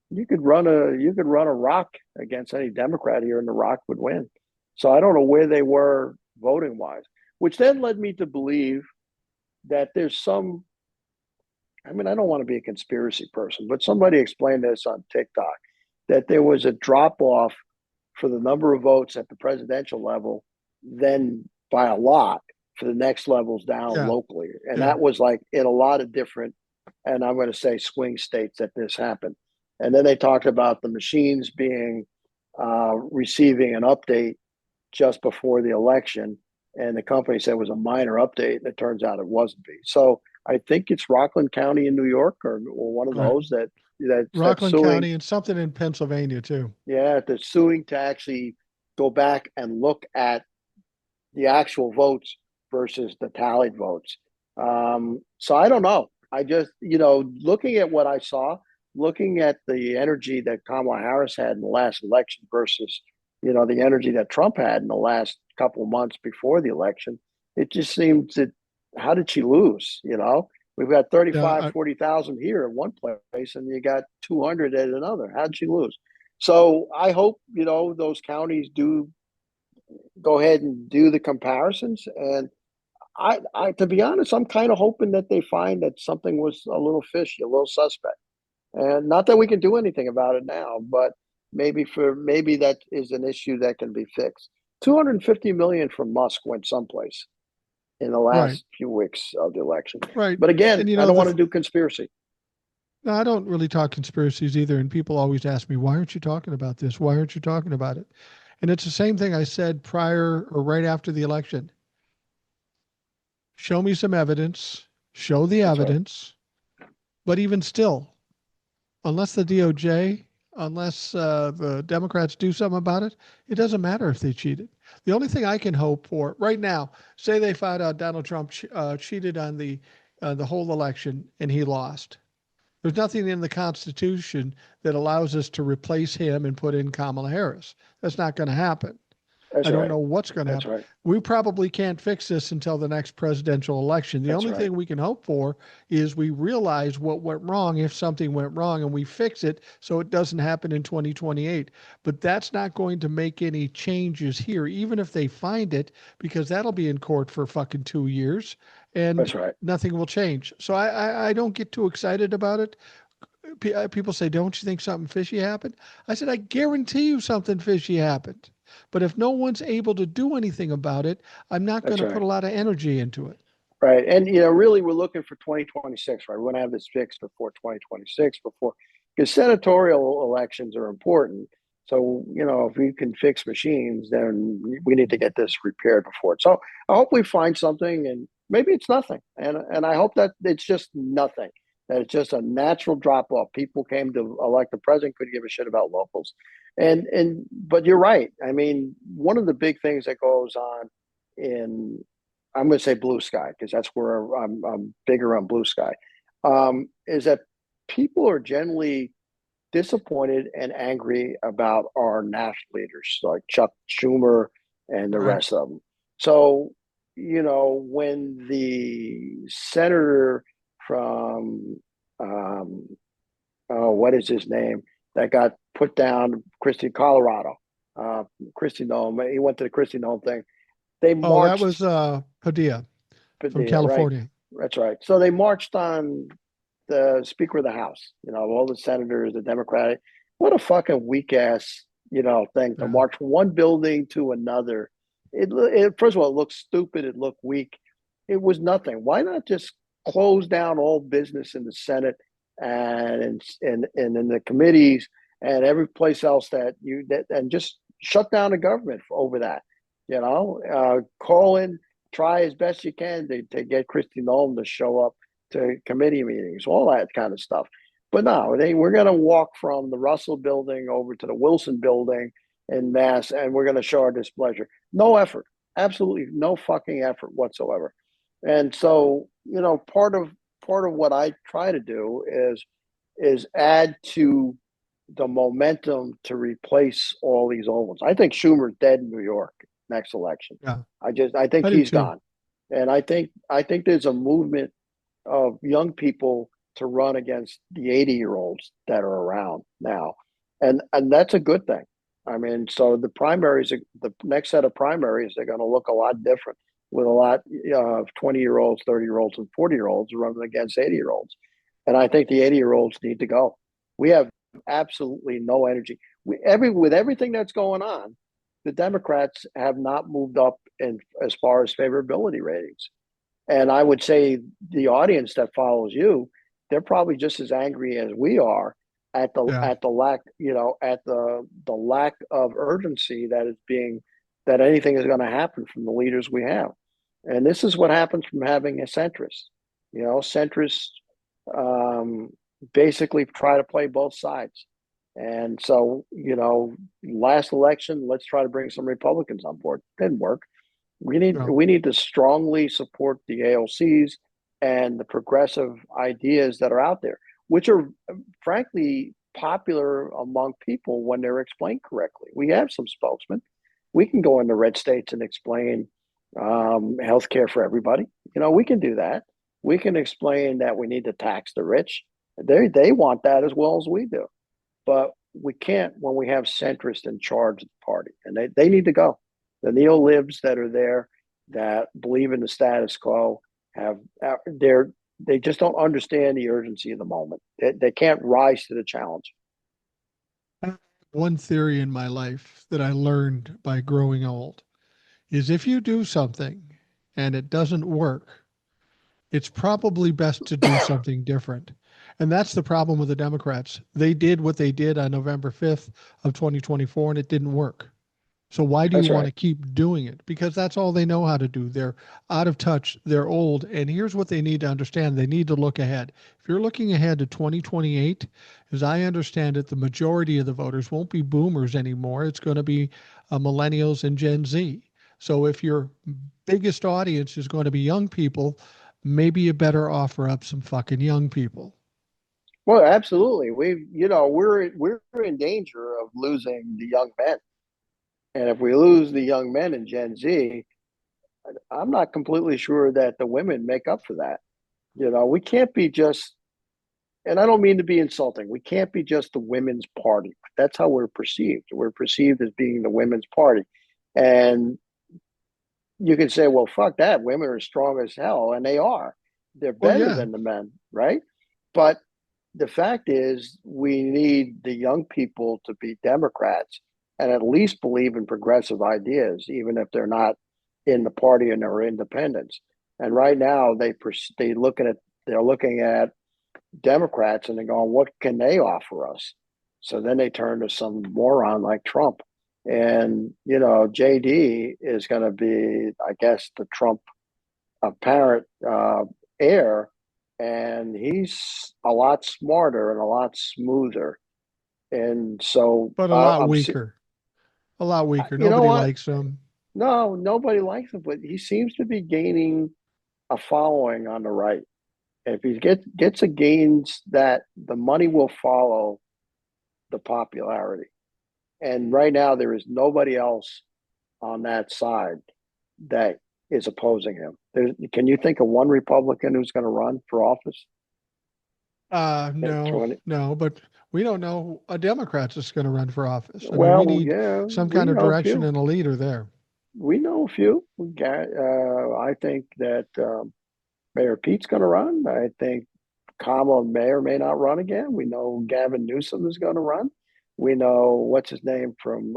you could run a rock against any Democrat here, and the rock would win. So I don't know where they were voting wise, which then led me to believe that there's some. I mean, I don't want to be a conspiracy person, but somebody explained this on TikTok, that there was a drop off for the number of votes at the presidential level, then by a lot for the next levels down Yeah. locally. And Yeah. that was like in a lot of different, and I'm going to say swing states that this happened. And then they talked about the machines being receiving an update just before the election. And the company said it was a minor update, and it turns out it wasn't. So I think it's Rockland County in New York, or one of Right. those that's Rockland suing. County and something in Pennsylvania too. Yeah, that's suing to actually go back and look at the actual votes versus the tallied votes. So I don't know. I just, looking at what I saw, looking at the energy that Kamala Harris had in the last election versus, the energy that Trump had in the last couple of months before the election, it just seems that how did she lose? We've got Yeah. 35, 40,000 here in one place, and you got 200 at another. How'd she lose? So I hope, those counties do go ahead and do the comparisons. And to be honest, I'm kind of hoping that they find that something was a little fishy, a little suspect. And not that we can do anything about it now, but maybe that is an issue that can be fixed. 250 million from Musk went someplace in the Right. last few weeks of the election. Right. But again, And I don't want to do conspiracy. no, I don't really talk conspiracies either. And people always ask me, why aren't you talking about this? Why aren't you talking about it? And it's the same thing I said prior or right after the election. Show me some evidence, show the That's right. evidence. But even still, unless the DOJ, unless the Democrats do something about it, it doesn't matter if they cheated. The only thing I can hope for right now, say they found out Donald Trump cheated on the whole election and he lost. There's nothing in the Constitution that allows us to replace him and put in Kamala Harris. That's not going to happen. That's I don't right. know what's going to That's happen. right. We probably can't fix this until the next presidential election. The That's only right. thing we can hope for is we realize what went wrong if something went wrong and we fix it so it doesn't happen in 2028. But that's not going to make any changes here, even if they find it, because that'll be in court for fucking 2 years and That's right. nothing will change. So I don't get too excited about it. People say, don't you think something fishy happened? I said, I guarantee you something fishy happened. But if no one's able to do anything about it, I'm not going That's to put right. a lot of energy into it. Right. And, really, we're looking for 2026, right? We want to have this fixed before 2026, because senatorial elections are important. So, if we can fix machines, then we need to get this repaired before it. So I hope we find something, and maybe it's nothing. And I hope that it's just nothing, that it's just a natural drop off. People came to elect the president, couldn't give a shit about locals. But you're right. I mean, one of the big things that goes on in, I'm going to say blue sky, because that's where I'm bigger on blue sky, is that people are generally disappointed and angry about our national leaders like Chuck Schumer and the Right. rest of them. So, when the senator from, oh, what is his name, that got put down, Colorado, Christie Nome, he went to the Christie Nome thing. They Oh, that was marched. Padilla from Padilla, right? California. That's right. So they marched on the Speaker of the House. All the senators, the Democratic. What a fucking weak ass, thing to Yeah. march one building to another. It first of all, it looked stupid. It looked weak. It was nothing. Why not just close down all business in the Senate and in the committees and every place else and just shut down the government over that. Call in, try as best you can to get Christy Nolan to show up to committee meetings, all that kind of stuff. But no, we're going to walk from the Russell building over to the Wilson building in Mass, and we're going to show our displeasure. No effort, absolutely no fucking effort whatsoever. And so, part of what I try to do is add to the momentum to replace all these old ones. I think Schumer's dead in New York next election. Yeah. I think I do he's too. gone. And I think there's a movement of young people to run against the 80-year-olds that are around now. And that's a good thing. I mean, so the next set of primaries, they're going to look a lot different, with a lot of 20-year-olds, 30-year-olds, and 40-year-olds running against 80-year-olds. And I think the 80-year-olds need to go. We have absolutely no energy. With everything that's going on, the Democrats have not moved up in as far as favorability ratings. And I would say the audience that follows you, they're probably just as angry as we are Yeah. at the lack, at the lack of urgency that is being that anything is going to happen from the leaders we have. And this is what happens from having a centrist. Centrists um, basically try to play both sides. And so, last election, let's try to bring some Republicans on board. Didn't work. No. We need to strongly support the AOCs and the progressive ideas that are out there, which are frankly popular among people when they're explained correctly. We have some spokesmen. We can go into red states and explain health care for everybody. We can do that. We can explain that we need to tax the rich. They want that as well as we do. But we can't when we have centrists in charge of the party, and they need to go. The neo-libs that are there that believe in the status quo they just don't understand the urgency of the moment. They can't rise to the challenge. One theory in my life that I learned by growing old is if you do something and it doesn't work, it's probably best to do something different. And that's the problem with the Democrats. They did what they did on November 5th of 2024 and it didn't work. So why do you That's want right. to keep doing it? Because that's all they know how to do. They're out of touch. They're old. And here's what they need to understand. They need to look ahead. If you're looking ahead to 2028, as I understand it, the majority of the voters won't be boomers anymore. It's going to be millennials and Gen Z. So if your biggest audience is going to be young people, maybe you better offer up some fucking young people. Well, absolutely. We're in danger of losing the young men, and if we lose the young men in Gen Z, I'm not completely sure that the women make up for that. We can't be just, and I don't mean to be insulting, we can't be just the women's party. That's how we're perceived. We're perceived as being the women's party. And you can say, well, fuck that. Women are strong as hell, and they are. They're Well, better yeah, than the men, right? But the fact is, we need the young people to be Democrats and at least believe in progressive ideas, even if they're not in the party and they're independents. And right now, they're looking at Democrats and they're going, what can they offer us? So then they turn to some moron like Trump. And, JD is going to be, I guess, the Trump apparent heir. And he's a lot smarter and a lot smoother. And so but a lot I'm, weaker. A lot weaker. you know Nobody what? likes him. No, nobody likes him, but he seems to be gaining a following on the right. If he gets a gains that the money will follow the popularity. And right now there is nobody else on that side that is opposing him. Can you think of one Republican who's going to run for office in No, 20? no, but we don't know a Democrat that's going to run for office. I mean, we Well, need yeah, some we kind of know a direction few. and a leader there. We know a few. I think that Mayor Pete's going to run. I think Kamala may or may not run again. We know Gavin Newsom is going to run. We know what's his name from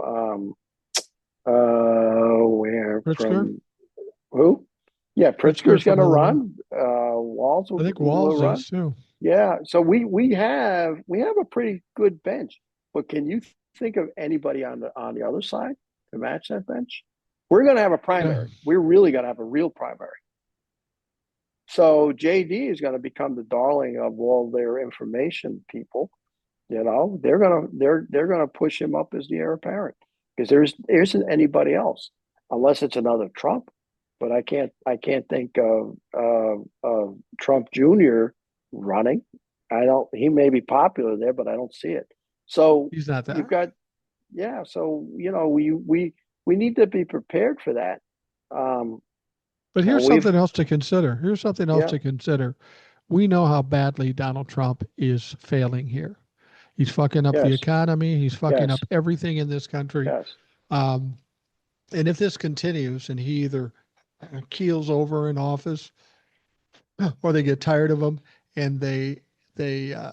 where Pritzker, from who? Yeah, Pritzker Pritzker's going from to Illinois. run. Walls I think will Walls run. is too. Yeah, so we have a pretty good bench. But can you think of anybody on the other side to match that bench? We're going to have a Yeah, primary. We're really going to have a real primary. So JD is going to become the darling of all their information people. They're gonna push him up as the heir apparent because there isn't anybody else unless it's another Trump. But I can't think of Trump Jr. running. I don't. He may be popular there, but I don't see it. So he's not you've that. got yeah. So we need to be prepared for that. Um, But and here's we've something else to consider. Here's something else yeah to consider. We know how badly Donald Trump is failing here. He's fucking up the yes economy. He's fucking yes up everything in this country. yes Um, and if this continues and he either keels over in office or they get tired of him and they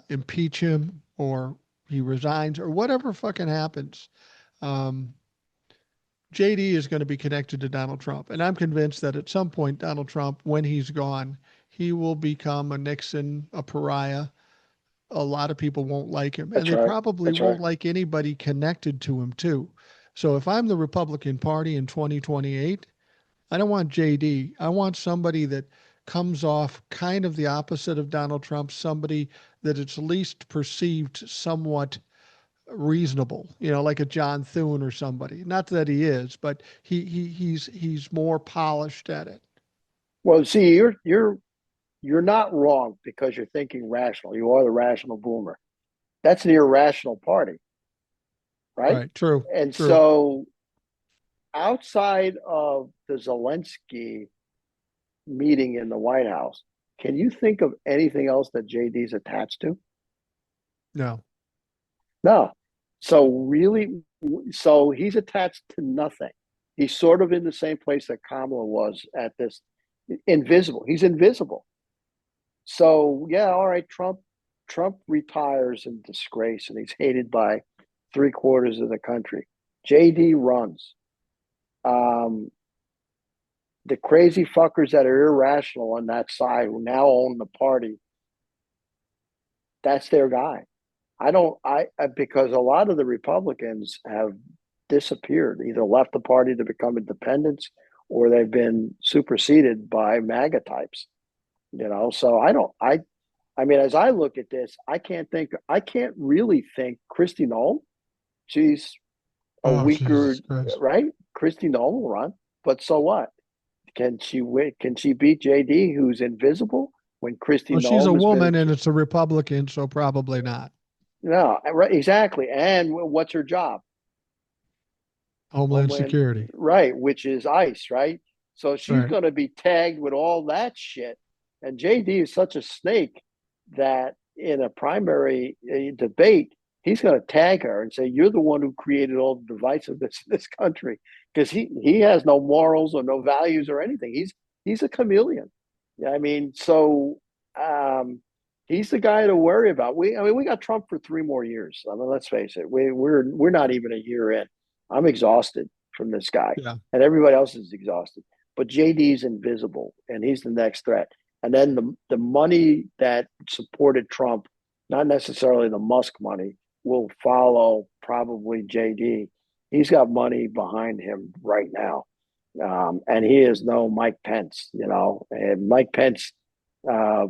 impeach him or he resigns or whatever fucking happens, um, JD is going to be connected to Donald Trump. And I'm convinced that at some point, Donald Trump, when he's gone, he will become a Nixon, a pariah. A lot of people won't like him. And That's they right. probably That's right. won't like anybody connected to him, too. So if I'm the Republican Party in 2028, I don't want JD. I want somebody that comes off kind of the opposite of Donald Trump, somebody that it's at least perceived somewhat reasonable, like a John Thune or somebody. Not that he is, but he's more polished at it. Well, see, you're not wrong because you're thinking rational. You are the rational boomer. That's the irrational party, right? Right. True. And True. so outside of the Zelensky meeting in the White House, can you think of anything else that JD's attached to? No. No. So really, so he's attached to nothing. He's sort of in the same place that Kamala was at this invisible. He's invisible. So yeah, all right, Trump retires in disgrace and he's hated by three-quarters of the country. JD runs. Um, the crazy fuckers that are irrational on that side who now own the party, that's their guy. I because a lot of the Republicans have disappeared, either left the party to become independents or they've been superseded by MAGA types. So I mean, as I look at this, I can't really think Christy Nolan. She's a Oh, Jesus weaker, Christ. right? Christy Nolan will run, but so what? Can she win? Can she beat JD, who's invisible when Christy Well, she's a Nolan has been? woman and it's a Republican, so probably not. No, right, exactly. And what's her job? Homeland Homeland, Security. right? Which is ICE, right? So she's Right. going to be tagged with all that shit. And JD is such a snake that in a primary debate, he's going to tag her and say, "You're the one who created all the divisiveness in this country," because he has no morals or no values or anything. He's a chameleon. Yeah, I mean, so he's the guy to worry about. We got Trump for 3 more years. I mean, let's face it, we're not even a year in. I'm exhausted from this guy, Yeah. and everybody else is exhausted. But JD's invisible, and he's the next threat. And then the money that supported Trump, not necessarily the Musk money, will follow probably JD. He's got money behind him right now, and he is no Mike Pence. And Mike Pence uh,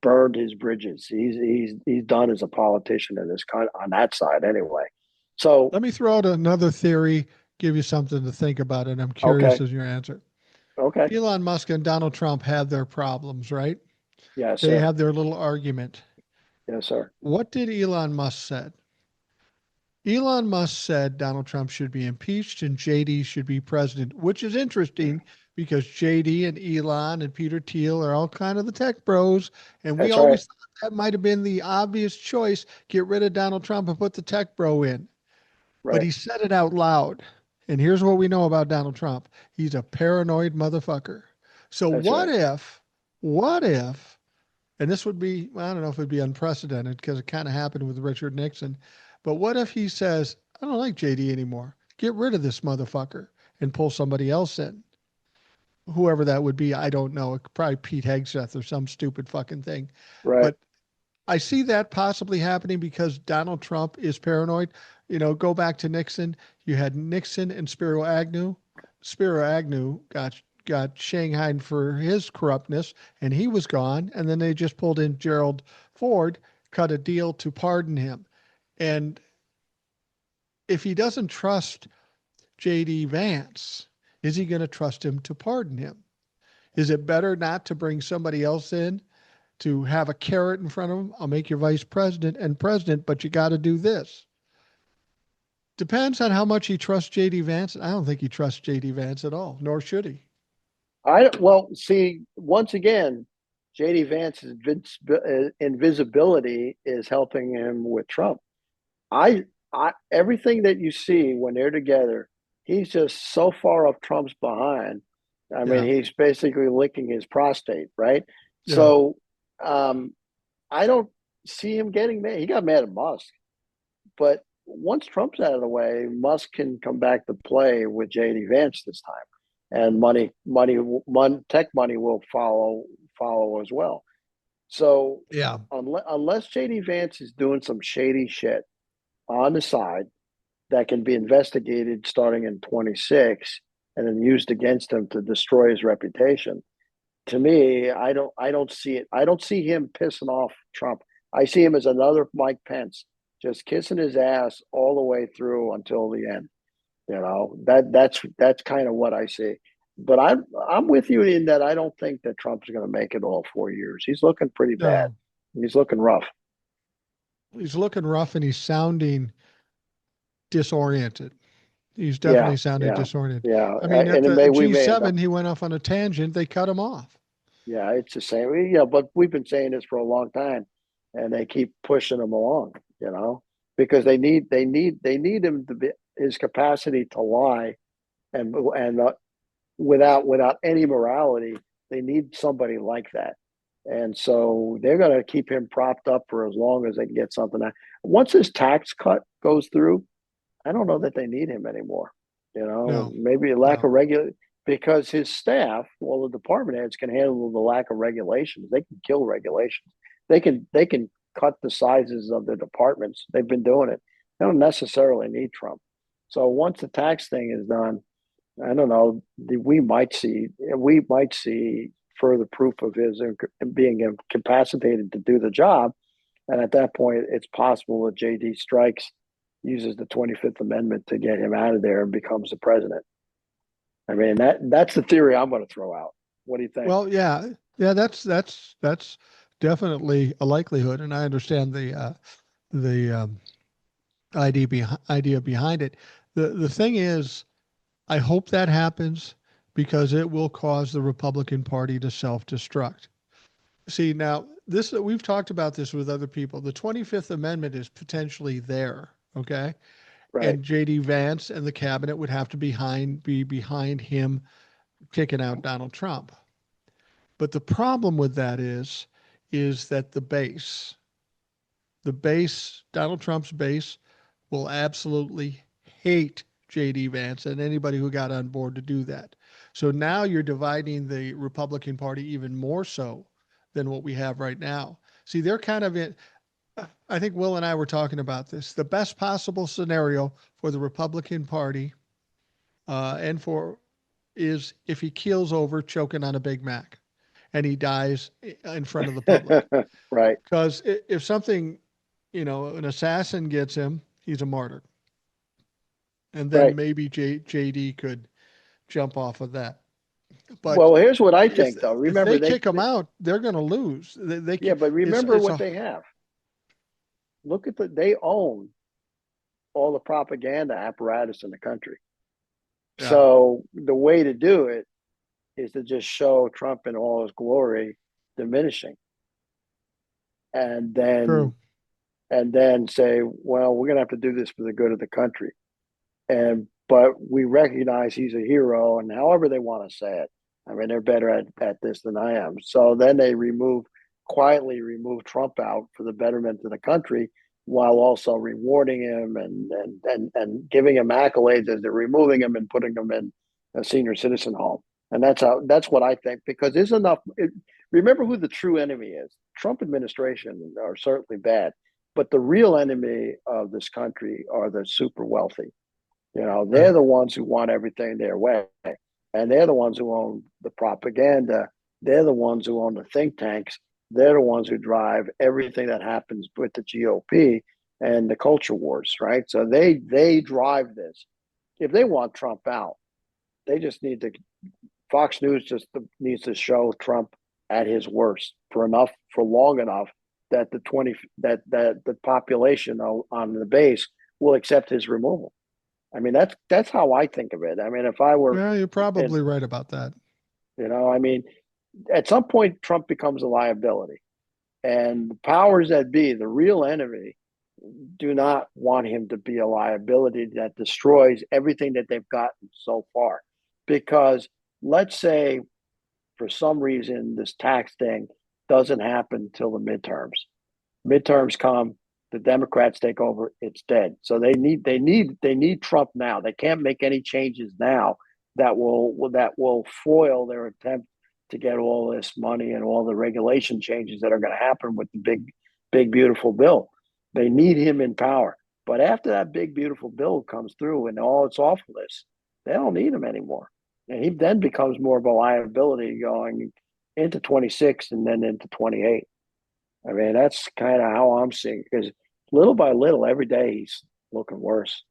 burned his bridges. He's done as a politician in this on that side anyway. So Let me throw out another theory, give you something to think about, and I'm curious okay, as your answer. okay, Elon Musk and Donald Trump have their problems, right? yes, They sir, have their little argument. yes, sir. What did Elon Musk said? Elon Musk said Donald Trump should be impeached and JD should be president, which is interesting because JD and Elon and Peter Thiel are all kind of the tech bros. And we That's right, always thought that might have been the obvious choice, get rid of Donald Trump and put the tech bro in. But right. he said it out loud. And here's what we know about Donald Trump. He's a paranoid motherfucker. So That's right. what if, and this would be, I don't know if it'd be unprecedented because it kind of happened with Richard Nixon, but what if he says, I don't like JD anymore. Get rid of this motherfucker and pull somebody else in. Whoever that would be, I don't know. It could probably Pete Hegseth or some stupid fucking thing. Right. But I see that possibly happening because Donald Trump is paranoid. Go back to Nixon. You had Nixon and Spiro Agnew. Spiro Agnew got shanghaied for his corruptness, and he was gone. And then they just pulled in Gerald Ford, cut a deal to pardon him. And if he doesn't trust J.D. Vance, is he going to trust him to pardon him? Is it better not to bring somebody else in to have a carrot in front of him? I'll make you vice president and president, but you got to do this. Depends on how much he trusts JD Vance. I don't think he trusts JD Vance at all, nor should he. I well see once again, JD Vance's invisibility is helping him with Trump. I, everything that you see when they're together, he's just so far off Trump's behind. I mean, Yeah, he's basically licking his prostate, right? yeah. So, I don't see him getting mad. He got mad at Musk, but once Trump's out of the way, Musk can come back to play with JD Vance this time, and tech money will follow as well. So Yeah. unless JD Vance is doing some shady shit on the side that can be investigated starting in 26 and then used against him to destroy his reputation, to me, I don't see it. I don't see him pissing off Trump. I see him as another Mike Pence, just kissing his ass all the way through until the end. That's kind of what I see. But I'm with you in that I don't think that Trump's going to make it all 4 years. He's looking pretty bad. No, He's looking rough. he's looking rough and he's sounding disoriented. He's Yeah, definitely sounding yeah, disoriented. yeah. I mean, at And it the we may end up. G7, he went off on a tangent. They cut him off. Yeah, it's the same. Yeah, but we've been saying this for a long time, and they keep pushing him along. Because they need him to be his capacity to lie and without any morality. They need somebody like that, and so they're going to keep him propped up for as long as they can get something out. Once his tax cut goes through, I don't know that they need him anymore. No, Maybe a lack no, of regular because his staff, well, the department heads can handle the lack of regulations. They can kill regulations. They can cut the sizes of the departments. They've been doing it. They don't necessarily need Trump. So once the tax thing is done, I don't know. We might see further proof of his being incapacitated to do the job, and at that point, it's possible that JD strikes, uses the 25th Amendment to get him out of there and becomes the president. I mean, that's the theory I'm going to throw out. What do you think? well, yeah, yeah, that's definitely a likelihood, and I understand the idea behind it. The thing is, I hope that happens because it will cause the Republican Party to self-destruct. See, now this we've talked about this with other people. The 25th Amendment is potentially there, okay? Right. And JD Vance and the cabinet would have to be behind him kicking out Donald Trump. But the problem with that is that the base, Donald Trump's base, will absolutely hate JD Vance and anybody who got on board to do that. So now you're dividing the Republican Party even more so than what we have right now. See, they're kind of in. I think Will and I were talking about this. The best possible scenario for the Republican Party and for is if he keels over choking on a Big Mac and he dies in front of the public. Right. Because if something, an assassin gets him, he's a martyr. And then Right. maybe JD could jump off of that. But Well, here's what I if think, though. if Remember, they kick him out, they're going to lose. yeah, but remember it's what a they have. They own all the propaganda apparatus in the country. yeah, So the way to do it is to just show Trump in all his glory diminishing, and true. then say, well, we're going to have to do this for the good of the country. But we recognize he's a hero, and however they want to say it, I mean, they're better at this than I am. So then they quietly remove Trump out for the betterment of the country, while also rewarding him and giving him accolades as they're removing him and putting him in a senior citizen home. And that's what I think, because there's enough. Remember who the true enemy is. Trump administration are certainly bad, but the real enemy of this country are the super wealthy. They're Right. the ones who want everything their way. And they're the ones who own the propaganda. They're the ones who own the think tanks. They're the ones who drive everything that happens with the GOP and the culture wars, right? So they drive this. If they want Trump out, they just need to. Fox News just needs to show Trump at his worst for long enough that that the population on the base will accept his removal. I mean, that's how I think of it. I mean, if I were Yeah, you're in, probably right about that. I mean, at some point Trump becomes a liability, and the powers that be, the real enemy, do not want him to be a liability that destroys everything that they've gotten so far. Because let's say for some reason this tax thing doesn't happen till the midterms. Midterms come, the Democrats take over, it's dead. So they need Trump now. They can't make any changes now that will foil their attempt to get all this money and all the regulation changes that are going to happen with the big beautiful bill. They need him in power. But after that big beautiful bill comes through and all its awfulness, they don't need him anymore. And he then becomes more of a liability going into 26 and then into 28. I mean, that's kind of how I'm seeing it, because little by little, every day he's looking worse.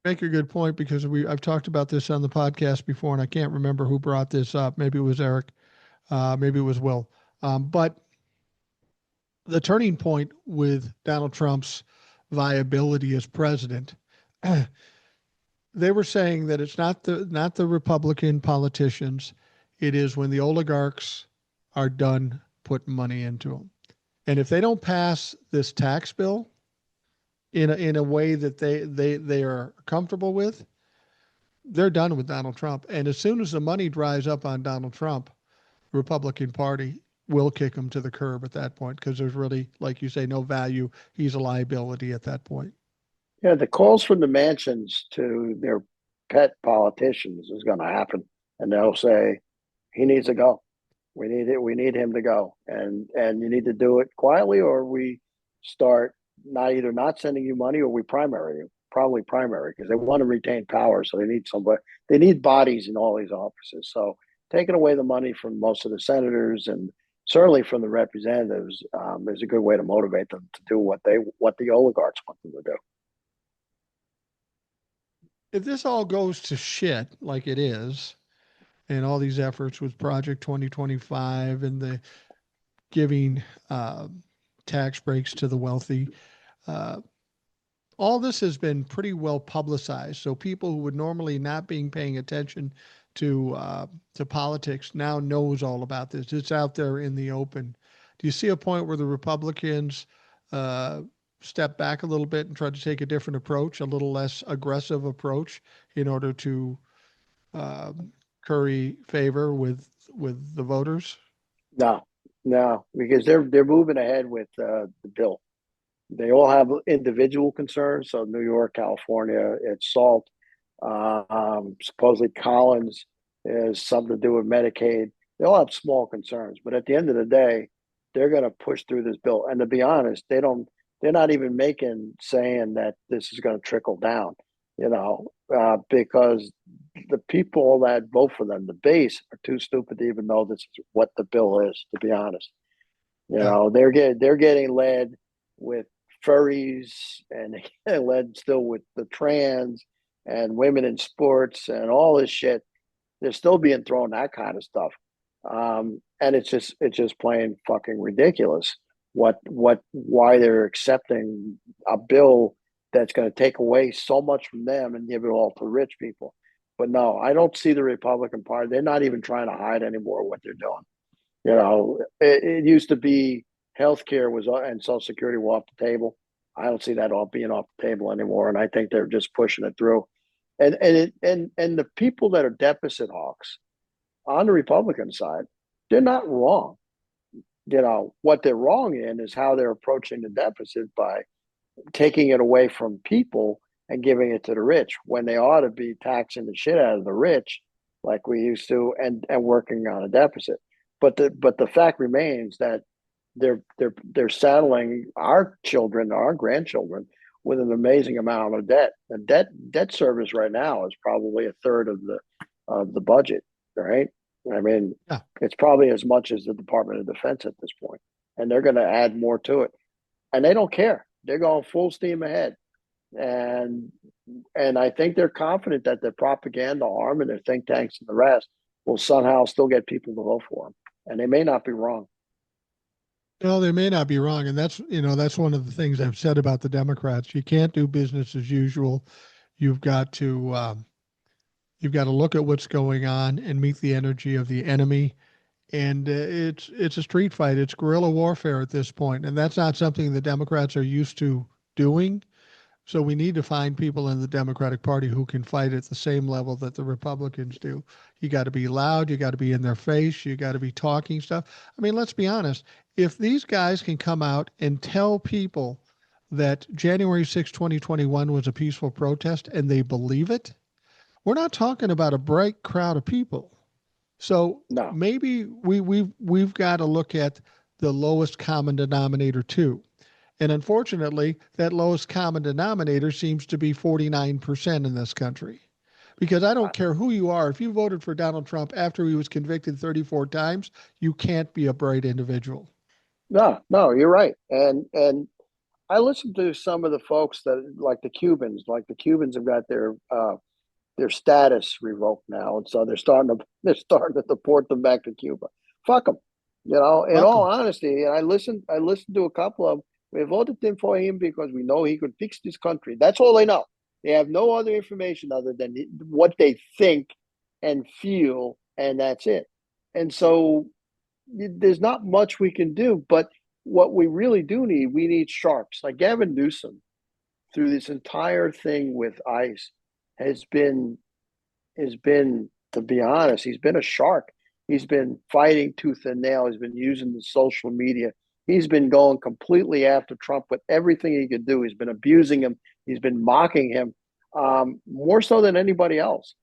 Make a good point because I've talked about this on the podcast before, and I can't remember who brought this up. Maybe it was Eric, maybe it was Will. But the turning point with Donald Trump's viability as president, they were saying that it's not the Republican politicians, it is when the oligarchs are done putting money into them. And if they don't pass this tax bill in a way that they are comfortable with, they're done with Donald Trump. And as soon as the money dries up on Donald Trump, the Republican Party will kick him to the curb at that point because there's really, like you say, no value. He's a liability at that point. Yeah, the calls from the mansions to their pet politicians is going to happen, and they'll say he needs to go. We need it. We need him to go, and you need to do it quietly, or we start not sending you money, or we primary you. Probably primary, because they want to retain power, so they need somebody. They need bodies in all these offices. So taking away the money from most of the senators and certainly from the representatives is a good way to motivate them to do what the oligarchs want them to do. If this all goes to shit like it is, and all these efforts with Project 2025 and the giving tax breaks to the wealthy, uh, all this has been pretty well publicized. So people who would normally not being paying attention to politics now knows all about this. It's out there in the open. Do you see a point where the Republicans uh, step back a little bit and try to take a different approach, a little less aggressive approach, in order to curry favor with the voters? No, no, because they're moving ahead with the bill. They all have individual concerns. So New York, California, it's SALT. Supposedly Collins is something to do with Medicaid. They all have small concerns, but at the end of the day, they're going to push through this bill. And to be honest, they don't. They're not even saying that this is going to trickle down. Because the people that vote for them, the base, are too stupid to even know this is what the bill is. To be honest, Yeah. they're getting led with furries and led still with the trans and women in sports and all this shit. They're still being thrown that kind of stuff, and it's just plain fucking ridiculous. Why they're accepting a bill that's going to take away so much from them and give it all to rich people. But no, I don't see the Republican Party. They're not even trying to hide anymore what they're doing. It used to be healthcare was and Social Security were off the table. I don't see that all being off the table anymore, and I think they're just pushing it through. And the people that are deficit hawks on the Republican side, they're not wrong. What they're wrong in is how they're approaching the deficit by taking it away from people and giving it to the rich when they ought to be taxing the shit out of the rich like we used to and working on a deficit. But the fact remains that they're saddling our children, our grandchildren, with an amazing amount of debt. And debt service right now is probably a third of the budget, right? I mean, Yeah. it's probably as much as the Department of Defense at this point, and they're going to add more to it. And they don't care; they're going full steam ahead. And I think they're confident that their propaganda arm and their think tanks and the rest will somehow still get people to vote for them, and they may not be wrong. No, they may not be wrong, and that's one of the things I've said about the Democrats. You can't do business as usual. You've got to you've got to look at what's going on and meet the energy of the enemy. And it's a street fight. It's guerrilla warfare at this point, and that's not something the Democrats are used to doing. So we need to find people in the Democratic Party who can fight at the same level that the Republicans do. You got to be loud, you got to be in their face, you got to be talking stuff. I mean, let's be honest. If these guys can come out and tell people that January 6, 2021 was a peaceful protest and they believe it, we're not talking about a bright crowd of people. So No, maybe we've got to look at the lowest common denominator too. And unfortunately, that lowest common denominator seems to be 49% in this country. Because I don't care who you are, if you voted for Donald Trump after he was convicted 34 times, you can't be a bright individual. no, you're right. And I listened to some of the folks that like the Cubans. Like the Cubans have got their status revoked now, and so they're starting to deport them back to Cuba. Fuck them, you know. In Fuck all them. honesty, and I listened to a couple of them. We voted in for him because we know he could fix this country. That's all they know. They have no other information other than what they think and feel, and that's it. And so there's not much we can do. But what we really do need, we need sharps like Gavin Newsom through this entire thing with ICE has been to be honest, he's been a shark. He's been fighting tooth and nail. He's been using the social media. He's been going completely after Trump with everything he could do. He's been abusing him. He's been mocking him more so than anybody else.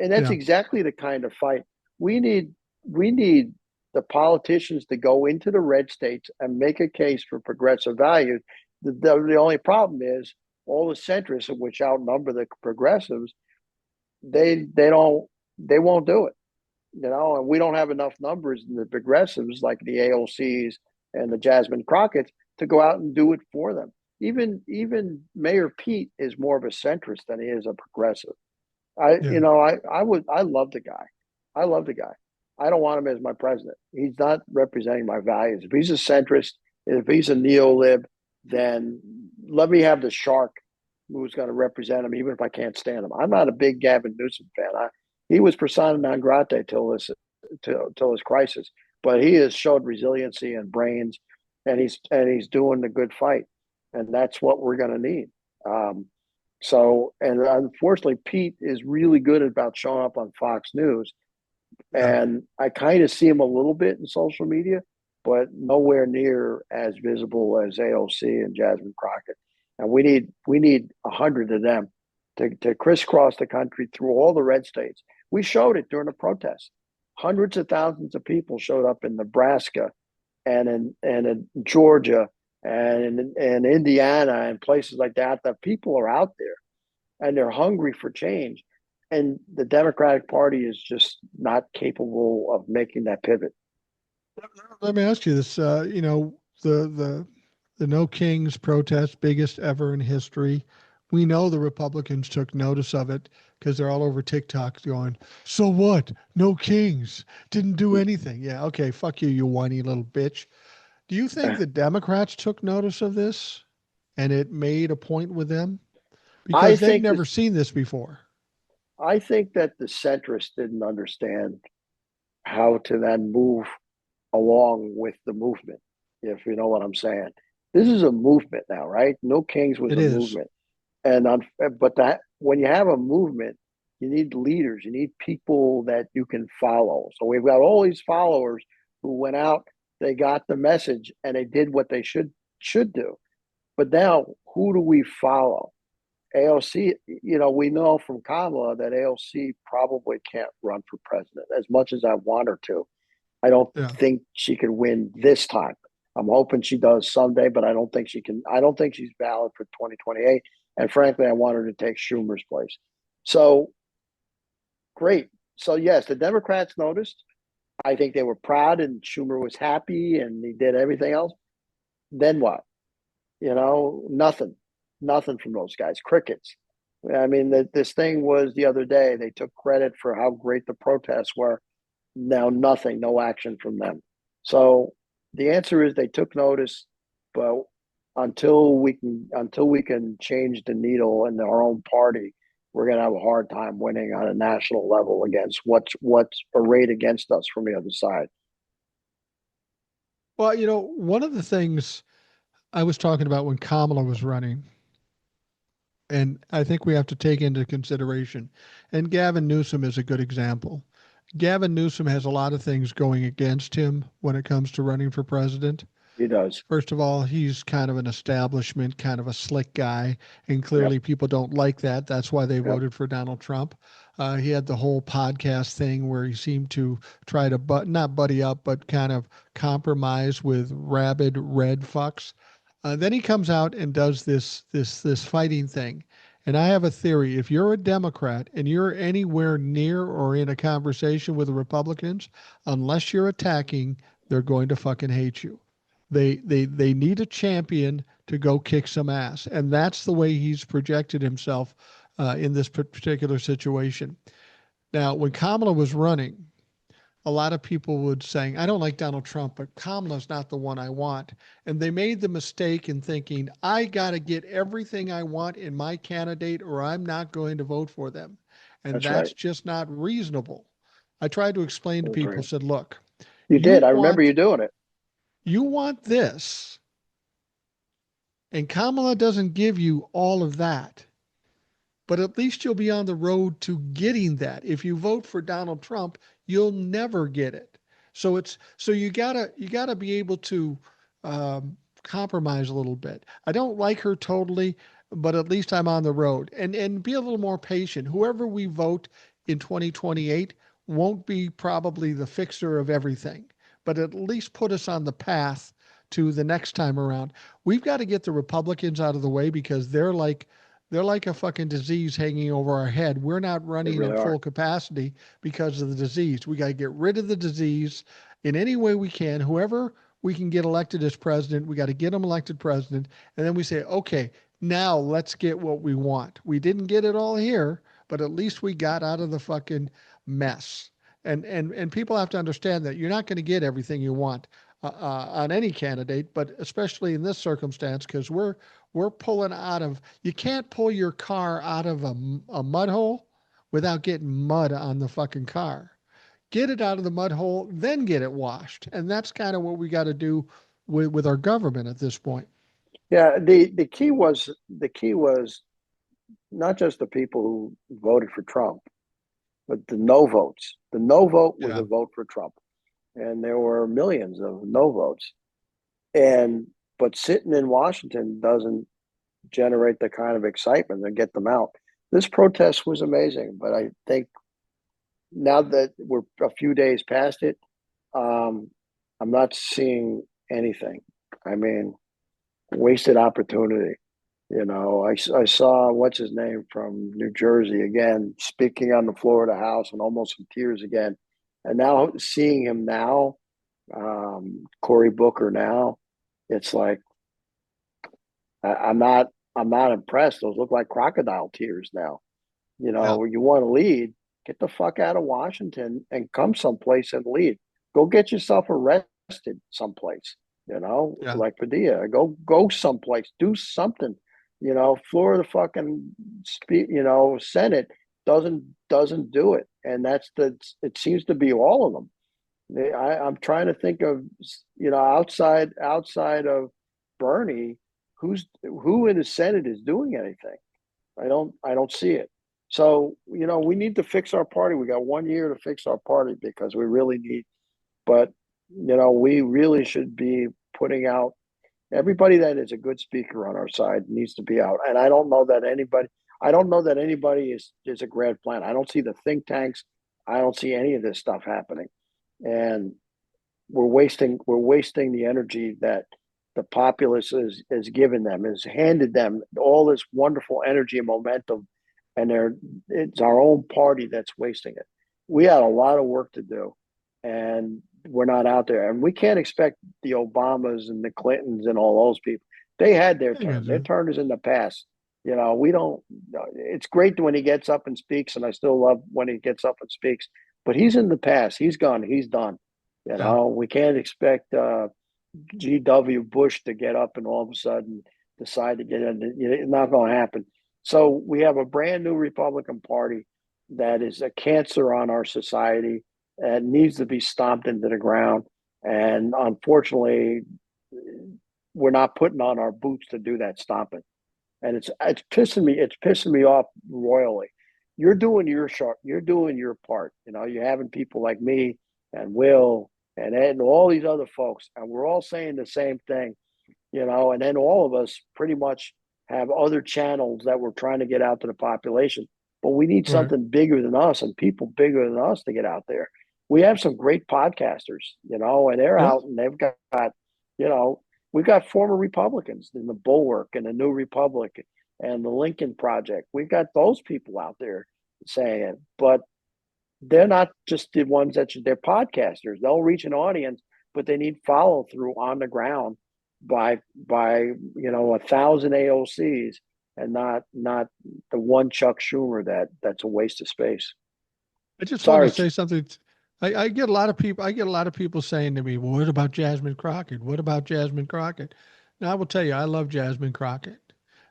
And that's Yeah. exactly the kind of fight we need. We need the politicians to go into the red states and make a case for progressive values. The only problem is all the centrists, which outnumber the progressives, they won't do it, you know. And we don't have enough numbers in the progressives like the AOCs and the Jasmine Crockett's to go out and do it for them. Even Mayor Pete is more of a centrist than he is a progressive. I you Yeah. know I love the guy. I love the guy. I don't want him as my president. He's not representing my values. If he's a centrist, if he's a neolib, then let me have the shark who's going to represent him, even if I can't stand him. I'm not a big Gavin Newsom fan. He was persona non grata till his crisis, but he has showed resiliency and brains, and he's doing the good fight, and that's what we're going to need. Um, and unfortunately, Pete is really good about showing up on Fox News, Yeah. and I kind of see him a little bit in social media, but nowhere near as visible as AOC and Jasmine Crockett. And we need 100 of them to crisscross the country through all the red states. We showed it during the protests. Hundreds of thousands of people showed up in Nebraska and in Georgia and Indiana and places like that. The people are out there and they're hungry for change. And the Democratic Party is just not capable of making that pivot. Let me ask you this. The No Kings protest, biggest ever in history. We know the Republicans took notice of it because they're all over TikTok going, "So what? No Kings didn't do anything." Yeah, okay, fuck you, you whiny little bitch. Do you think the Democrats took notice of this and it made a point with them? I Because they've think never this. seen this before. I think that the centrists didn't understand how to then move along with the movement, if you know what I'm saying. This is a movement now, right? No Kings was It a is. movement. And but that when you have a movement, you need leaders, you need people that you can follow. So we've got all these followers who went out, they got the message, and they did what they should do. But now, who do we follow? AOC, we know from Kamala that AOC probably can't run for president as much as I want her to. I don't Yeah. think she could win this time. I'm hoping she does someday, but I don't think she can. I don't think she's valid for 2028. And frankly, I want her to take Schumer's place. So great. So yes, the Democrats noticed. I think they were proud, and Schumer was happy, and he did everything else. Then what? Nothing, nothing from those guys. Crickets. I mean, this thing was the other day. They took credit for how great the protests were. Now nothing, no action from them. So the answer is they took notice, but until we can change the needle in our own party, we're going to have a hard time winning on a national level against what's arrayed against us from the other side. Well, one of the things I was talking about when Kamala was running And I think we have to take into consideration, and Gavin Newsom is a good example. Gavin Newsom has a lot of things going against him when it comes to running for president. He does. First of all, he's kind of an establishment, kind of a slick guy, and Yep. clearly people don't like that. That's why they Yep. voted for Donald Trump. He had the whole podcast thing where he seemed to try to not buddy up, but kind of compromise with rabid red fucks. Then he comes out and does this fighting thing. And I have a theory. If you're a Democrat and you're anywhere near or in a conversation with the Republicans, unless you're attacking, they're going to fucking hate you. They need a champion to go kick some ass, and that's the way he's projected himself in this particular situation. Now, when Kamala was running, a lot of people would saying, "I don't like Donald Trump, but Kamala's not the one I want," and they made the mistake in thinking, "I got to get everything I want in my candidate, or I'm not going to vote for them," and That's right. that's just not reasonable. I tried to explain to That's people, right. said, "Look, You you did. I remember want you doing it. you want this." And Kamala doesn't give you all of that, but at least you'll be on the road to getting that. If you vote for Donald Trump, you'll never get it. So you gotta be able to compromise a little bit. I don't like her totally, but at least I'm on the road and be a little more patient. Whoever we vote in 2028 won't be probably the fixer of everything, but at least put us on the path to the next time around. We've got to get the Republicans out of the way because they're like a fucking disease hanging over our head. We're not They running really at full are. capacity because of the disease. We got to get rid of the disease in any way we can. Whoever we can get elected as president, we got to get them elected president. And then we say, okay, now let's get what we want. We didn't get it all here, but at least we got out of the fucking mess. And people have to understand that you're not going to get everything you want on any candidate, but especially in this circumstance, because we're pulling out of. You can't pull your car out of a mud hole without getting mud on the fucking car. Get it out of the mud hole, then get it washed, and that's kind of what we got to do with our government at this point. Yeah. The key was not just the people who voted for Trump, but the no votes. The no vote was Yeah. a vote for Trump, and there were millions of no votes. And but sitting in Washington doesn't generate the kind of excitement and get them out. This protest was amazing, but I think now that we're a few days past it, um, I'm not seeing anything. I mean, wasted opportunity. I saw what's his name from New Jersey again speaking on the floor of the House and almost in tears again. And now seeing him now, Cory Booker now, it's like I'm not impressed. Those look like crocodile tears now. Yeah. You want to lead, get the fuck out of Washington and come someplace and lead. Go get yourself arrested someplace, Yeah. like Padilla. Go someplace, do something. Floor of the fucking Senate doesn't do it, and it seems to be all of them. I'm trying to think of outside of Bernie, who in the Senate is doing anything. I don't see it. So, we need to fix our party. We got 1 year to fix our party because we really need, but we really should be putting out everybody that is a good speaker on our side needs to be out. And I don't know that anybody is a grand plan. I don't see the think tanks. I don't see any of this stuff happening. And we're wasting the energy that the populace is given them, has handed them all this wonderful energy and momentum, and it's our own party that's wasting it. We had a lot of work to do, and we're not out there. And we can't expect the Obamas and the Clintons and all those people. They had their I got turn. Their you. turn is in the past. We don't. It's great when he gets up and speaks, and I still love when he gets up and speaks. But he's in the past. He's gone. He's done. Yeah. We can't expect G.W. Bush to get up and all of a sudden decide to get in. It's not going to happen. So we have a brand new Republican Party that is a cancer on our society and needs to be stomped into the ground. And unfortunately, we're not putting on our boots to do that stomping. and it's pissing me off royally. You're doing your short, you're doing your part. You know, you're having people like me and Will and Ed and all these other folks, and we're all saying the same thing. You know, and then all of us pretty much have other channels that we're trying to get out to the population. But we need Right. something bigger than us and people bigger than us to get out there. We have some great podcasters, you know, and they're Yeah. out and they've got, you know, we've got former Republicans in the Bulwark and the New Republic and the Lincoln Project. We've got those people out there saying it, but they're not just the ones they're podcasters. They'll reach an audience, but they need follow through on the ground by 1,000 AOCs and not the one Chuck Schumer that's a waste of space. I just want to Sorry. say something. I get a lot of people. I get a lot of people saying to me, "Well, what about Jasmine Crockett? What about Jasmine Crockett?" Now, I will tell you, I love Jasmine Crockett.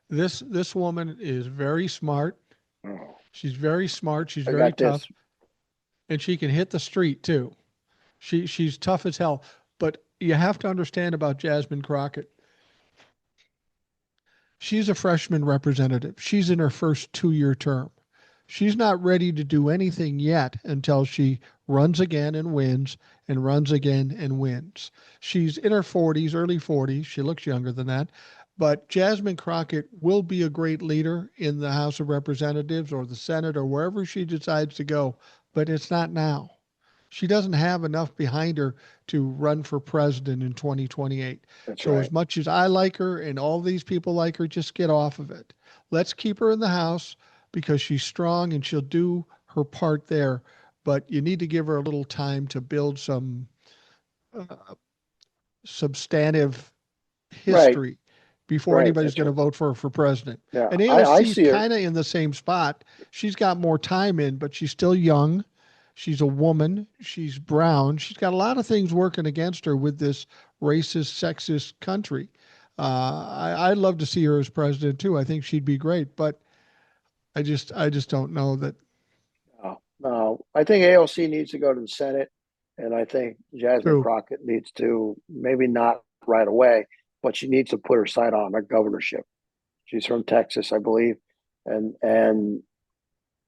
This woman is very smart. Oh, She's very smart. She's I very got this. tough, and she can hit the street too. She's tough as hell. But you have to understand about Jasmine Crockett. She's a freshman representative. She's in her first 2 year term. She's not ready to do anything yet until she runs again and wins and runs again and wins. She's in her 40s, early 40s. She looks younger than that. But Jasmine Crockett will be a great leader in the House of Representatives or the Senate or wherever she decides to go, but it's not now. She doesn't have enough behind her to run for president in 2028. That's So, right. as much as I like her and all these people like her, just get off of it. Let's keep her in the House because she's strong and she'll do her part there. But you need to give her a little time to build some uh, substantive Right. history before Right. anybody's That's going to right. vote for her for president. Yeah. And I AOC is see her. kind of in the same spot. She's got more time in, but she's still young. She's a woman. She's brown. She's got a lot of things working against her with this racist, sexist country. I'd love to see her as president too. I think she'd be great, but I just don't know that. No, no. I think AOC needs to go to the Senate, and I think Jasmine True. Crockett needs to maybe not right away, but she needs to put her sight on a governorship. She's from Texas, I believe, and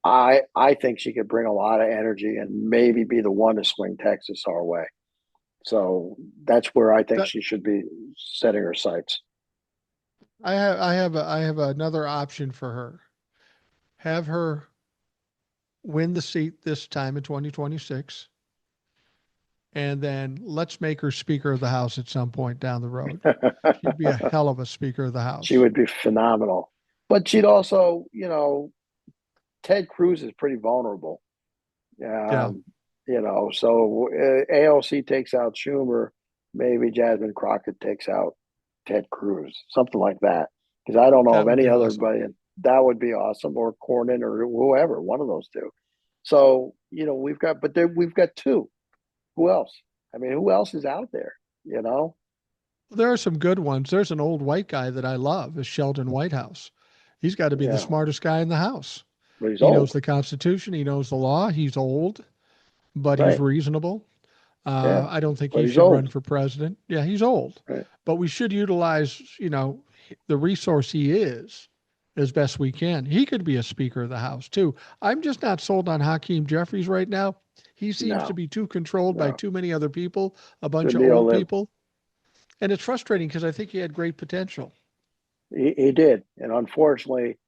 I think she could bring a lot of energy and maybe be the one to swing Texas our way. So that's where I think That she should be setting her sights. I have another option for her. Have her win the seat this time in 2026, and then let's make her Speaker of the House at some point down the road. She'd be a hell of a Speaker of the She House. would be phenomenal. But she'd also, Ted Cruz is pretty vulnerable. Yeah, Um, so AOC takes out Schumer, maybe Jasmine Crockett takes out Ted Cruz, something like that. Because I don't know that of would any be other, awesome. but that would be awesome, or Cornyn or whoever, one of those two. So we've got two. Who else? I mean, who else is out there? You know, There are some good ones. There's an old white guy that I love, is Sheldon Whitehouse. He's got to be the yeah, smartest guy in the House. but he's He knows old, the Constitution. He knows the law. He's old, but he's right? reasonable. Yeah, I don't think but he he's should run old, for president. Yeah, he's old, right? but we should utilize, the resource he is as best we can. He could be a Speaker of the House too. I'm just not sold on Hakeem Jeffries right now. He seems to No, be too controlled by no, too many other people, a the bunch of old neolib. people, and it's frustrating because I think he had great potential. He did, and unfortunately,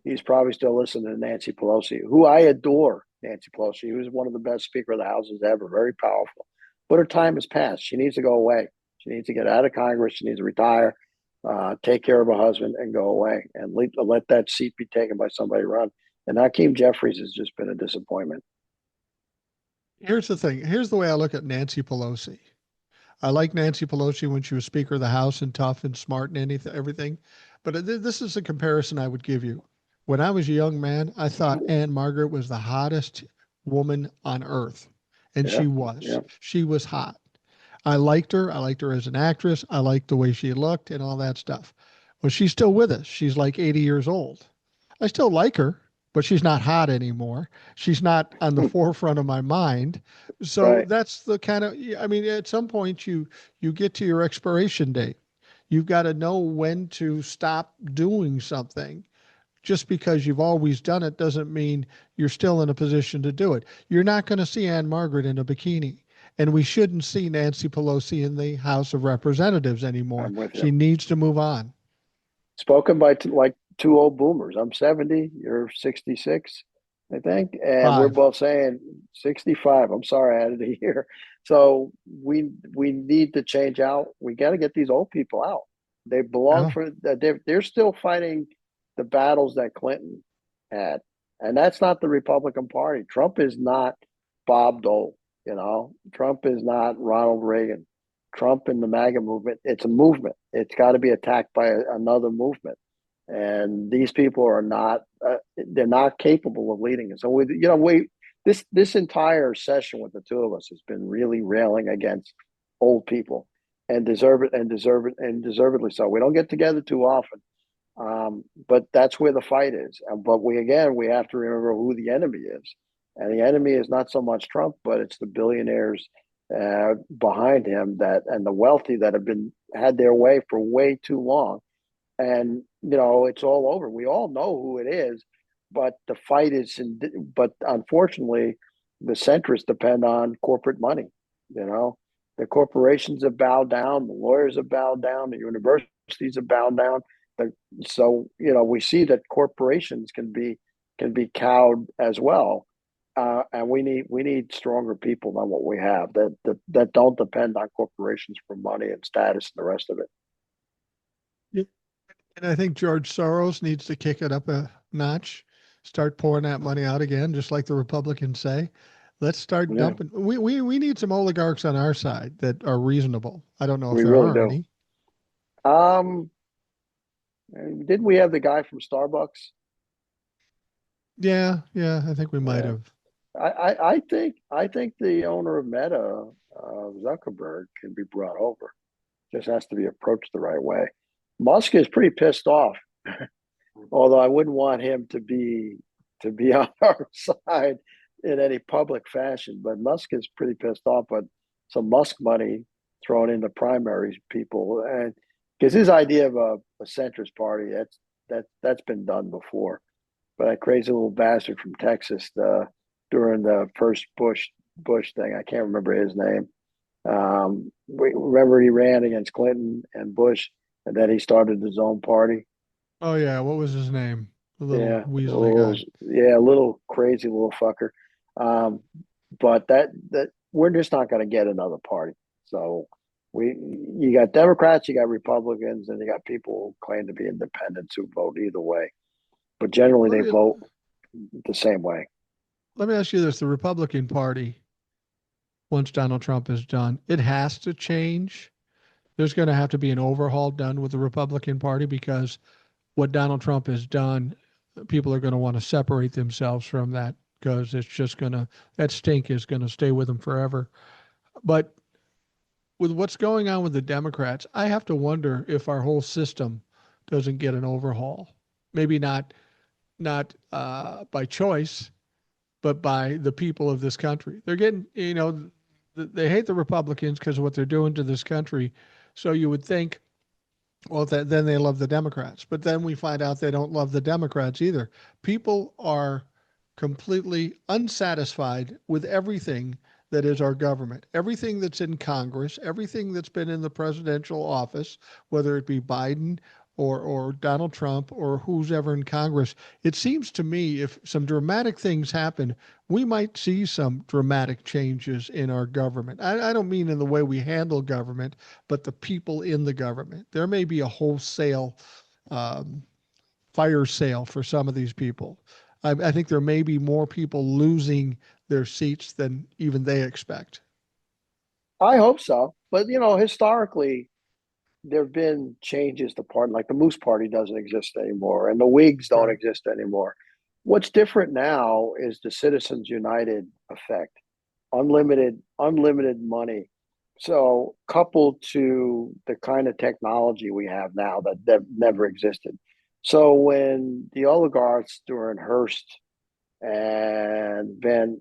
he's probably still listening to Nancy Pelosi, who I adore. Nancy Pelosi, who's one of the best Speaker of the Houses ever, very powerful. But her time has passed. She needs to go away. She needs to get out of Congress. She needs to retire, take care of her husband, and go away, and let that seat be taken by somebody run. And Hakeem Jeffries has just been a disappointment. Here's the thing. Here's the way I look at Nancy Pelosi. I like Nancy Pelosi when she was Speaker of the House and tough and smart and anything, everything. But this is a comparison I would give you. When I was a young man, I thought Anne Margaret was the hottest woman on earth. And Yeah, she was. yeah, She was hot. I liked her. I liked her as an actress. I liked the way she looked and all that stuff. Well, she's still with us. She's like 80 years old. I still like her, but she's not hot anymore. She's not on the forefront of my mind. So right. that's the kind of, I mean, at some point you get to your expiration date. You've got to know when to stop doing something. Just because you've always done it doesn't mean you're still in a position to do it. You're not going to see Ann Margaret in a bikini. And we shouldn't see Nancy Pelosi in the House of Representatives anymore. I'm with you. She needs to move on. Spoken by like two old boomers. I'm 70, you're 66, I think, and we're 5. both saying 65. I'm sorry, I added a year. So we need to change out. We got to get these old people out. They belong Yeah. for. They're still fighting the battles that Clinton had, and that's not the Republican Party. Trump is not Bob Dole. Trump is not Ronald Reagan. Trump and the MAGA movement, it's a movement. It's got to be attacked by another movement. And these people are not, they're not capable of leading it. So this entire session with the two of us has been really railing against old people and deservedly so. We don't get together too often. But that's where the fight is. But we have to remember who the enemy is. And the enemy is not so much Trump, but it's the billionaires behind him and the wealthy that have been had their way for way too long. And it's all over. We all know who it is, but the fight is. But unfortunately, the centrists depend on corporate money. The corporations have bowed down, the lawyers have bowed down, the universities have bowed down. So we see that corporations can be cowed as well. And we need stronger people than what we have that don't depend on corporations for money and status and the rest of it. Yeah. And I think George Soros needs to kick it up a notch, start pouring that money out again, just like the Republicans say. Let's start Yeah, dumping. We need some oligarchs on our side that are reasonable. I don't know if we there really are do. any. Um, didn't we have the guy from Starbucks? Yeah, yeah, I think we might Yeah, have. I think the owner of Meta, Zuckerberg, can be brought over. Just has to be approached the right way. Musk is pretty pissed off, although I wouldn't want him to be on our side in any public fashion. But Musk is pretty pissed off. But some Musk money thrown into primaries people, and because his idea of a centrist party, that's been done before. But that crazy little bastard from Texas during the first Bush thing, I can't remember his name. Remember he ran against Clinton and Bush, and then he started his own party. Oh yeah, what was his name? The little Yeah, Weasley guy. a little crazy little fucker. Um, but that we're just not going to get another party. So you got Democrats, you got Republicans, and you got people who claim to be independents who vote either way. But generally, Let they me vote the same way. let me ask you this: the Republican Party, once Donald Trump is done, it has to change. There's going to have to be an overhaul done with the Republican Party because what Donald Trump has done, people are going to want to separate themselves from that because it's just going to, that stink is going to stay with them forever. But with what's going on with the Democrats, I have to wonder if our whole system doesn't get an overhaul. Maybe not by choice, but by the people of this country. They're getting, they hate the Republicans because of what they're doing to this country. So you would think, well, then they love the Democrats. But then we find out they don't love the Democrats either. People are completely unsatisfied with everything that is our government, everything that's in Congress, everything that's been in the presidential office, whether it be Biden or Donald Trump or who's ever in Congress. It seems to me if some dramatic things happen, we might see some dramatic changes in our government. I don't mean in the way we handle government, but the people in the government. There may be a wholesale um, fire sale for some of these people. I think there may be more people losing their seats than even they expect. I hope so. But historically, there have been changes to party, like the Moose Party doesn't exist anymore, and the Whigs don't Right. exist anymore. What's different now is the Citizens United effect, unlimited money. So coupled to the kind of technology we have now that never existed. So when the oligarchs during Hearst and then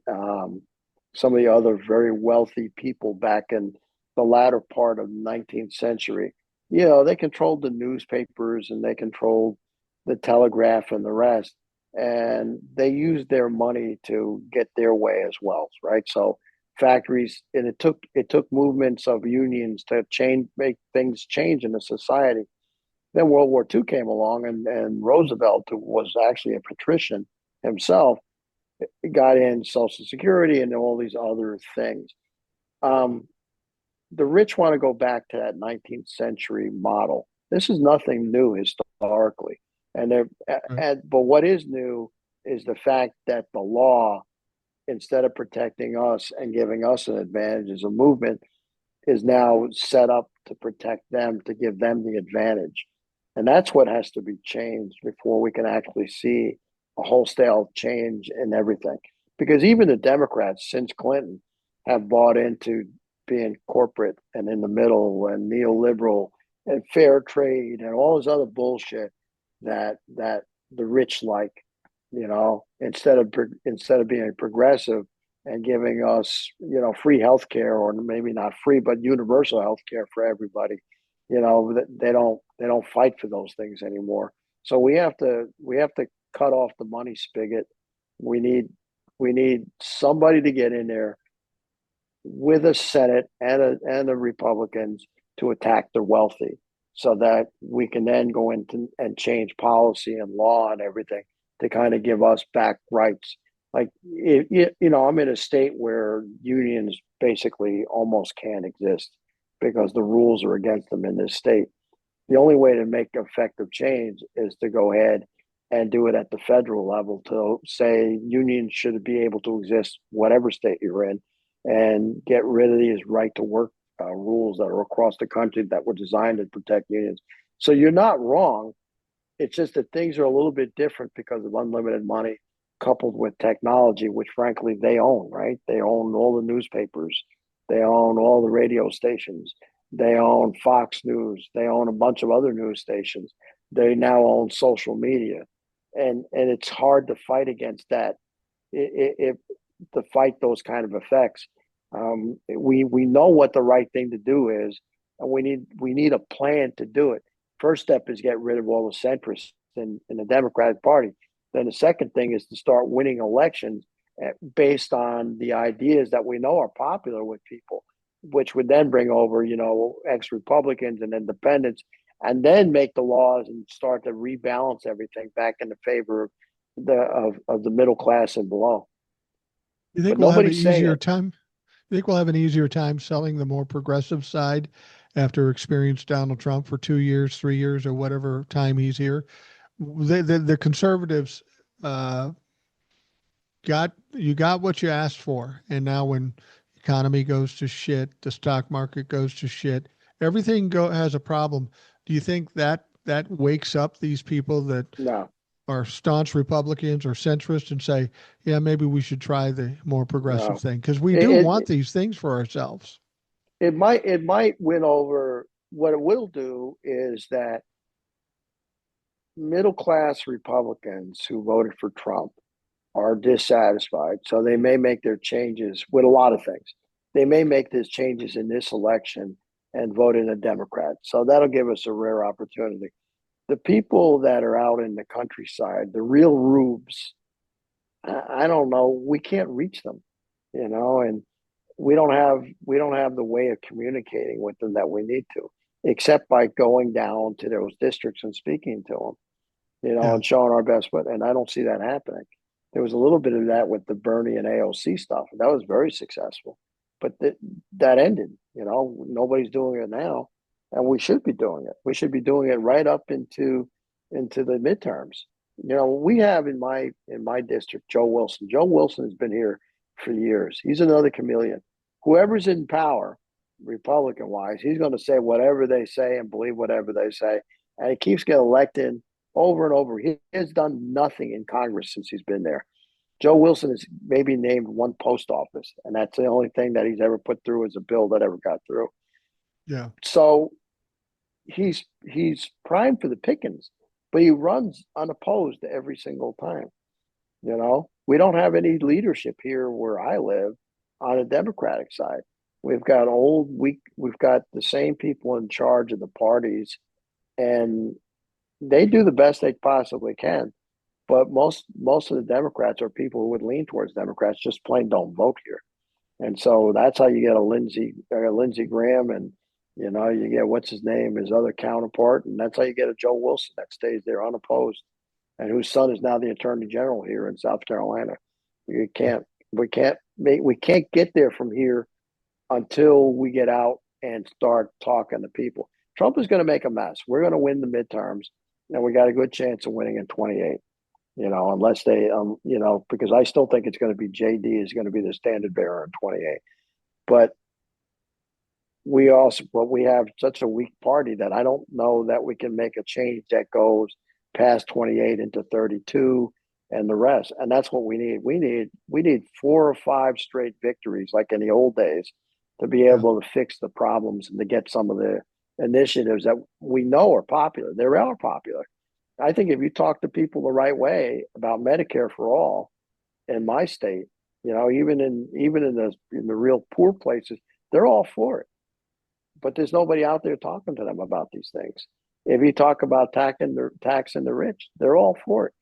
some of the other very wealthy people back in the latter part of the 19th century, they controlled the newspapers and they controlled the telegraph and the rest. And they used their money to get their way as well, right? So factories, and it took movements of unions to change, make things change in the society. Then World War II came along, and Roosevelt, who was actually a patrician himself, got in Social Security and all these other things. Um, the rich want to go back to that 19th century model. This is nothing new historically, and Right. but what is new is the fact that the law, instead of protecting us and giving us an advantage as a movement, is now set up to protect them, to give them the advantage. And that's what has to be changed before we can actually see a wholesale change in everything. Because even the Democrats, since Clinton, have bought into being corporate and in the middle and neoliberal and fair trade and all this other bullshit that the rich like, instead of being progressive and giving us, free health care, or maybe not free, but universal health care for everybody. They don't fight for those things anymore. So we have to cut off the money spigot. We need we need somebody to get in there with a Senate and the Republicans to attack the wealthy, so that we can then go into and change policy and law and everything to kind of give us back rights. Like, I'm in a state where unions basically almost can't exist because the rules are against them in this state. The only way to make effective change is to go ahead and do it at the federal level, to say unions should be able to exist whatever state you're in, and get rid of these right to work rules that are across the country that were designed to protect unions. So you're not wrong. It's just that things are a little bit different because of unlimited money coupled with technology, which frankly they own, right? They own all the newspapers, they own all the radio stations, they own Fox News, they own a bunch of other news stations, they now own social media. And it's hard to fight against that, if to fight those kind of effects. We know what the right thing to do is, and we need a plan to do it. First step is get rid of all the centrists in the Democratic Party. Then the second thing is to start winning elections based on the ideas that we know are popular with people, which would then bring over, ex-Republicans and independents, and then make the laws and start to rebalance everything back in the favor of the middle class and below. You think But we'll have an nobody's saying easier it. time? You think we'll have an easier time selling the more progressive side after experiencing Donald Trump for 2 years, 3 years, or whatever time he's here? The conservatives uh, got what you asked for, and now when economy goes to shit, the stock market goes to shit, everything has a problem. Do you think that wakes up these people that No, are staunch Republicans or centrist and say, yeah, maybe we should try the more progressive no. thing? Because we do It, want it these things for ourselves. it might win over. What it will do is that middle class Republicans who voted for Trump are dissatisfied. So they may make their changes with a lot of things. They may make these changes in this election and vote in a Democrat. So that'll give us a rare opportunity. The people that are out in the countryside, the real rubes, I don't know. We can't reach them, and we don't have the way of communicating with them that we need to, except by going down to those districts and speaking to them, Yeah. and showing our best foot. And I don't see that happening. There was a little bit of that with the Bernie and AOC stuff. That was very successful, but that ended. Nobody's doing it now, and we should be doing it. We should be doing it right up into the midterms. We have in my district Joe Wilson. Joe Wilson has been here for years. He's another chameleon. Whoever's in power, Republican wise, he's going to say whatever they say and believe whatever they say, and he keeps getting elected over and over. He has done nothing in Congress since he's been there. Joe Wilson has maybe named one post office, and that's the only thing that he's ever put through as a bill that ever got through. Yeah. So he's primed for the pickings, but he runs unopposed every single time. We don't have any leadership here where I live on the Democratic side. We've got we've got the same people in charge of the parties, and they do the best they possibly can. But most of the Democrats are people who would lean towards Democrats, just plain don't vote here. And so that's how you get a Lindsey Graham, and you get what's his name, his other counterpart, and that's how you get a Joe Wilson that stays there unopposed, and whose son is now the Attorney General here in South Carolina. You can't we can't get there from here until we get out and start talking to people. Trump is going to make a mess. We're going to win the midterms, and we got a good chance of winning in 28. Unless they, because I still think it's going to be JD is going to be the standard bearer in 28. But we have such a weak party that I don't know that we can make a change that goes past 28 into 32 and the rest. And that's what we need. We need 4 or 5 straight victories like in the old days to be Yeah. able to fix the problems and to get some of the initiatives that we know are popular. They are popular. I think if you talk to people the right way about Medicare for all in my state, even in the real poor places, they're all for it. But there's nobody out there talking to them about these things. If you talk about taxing the rich, they're all for it.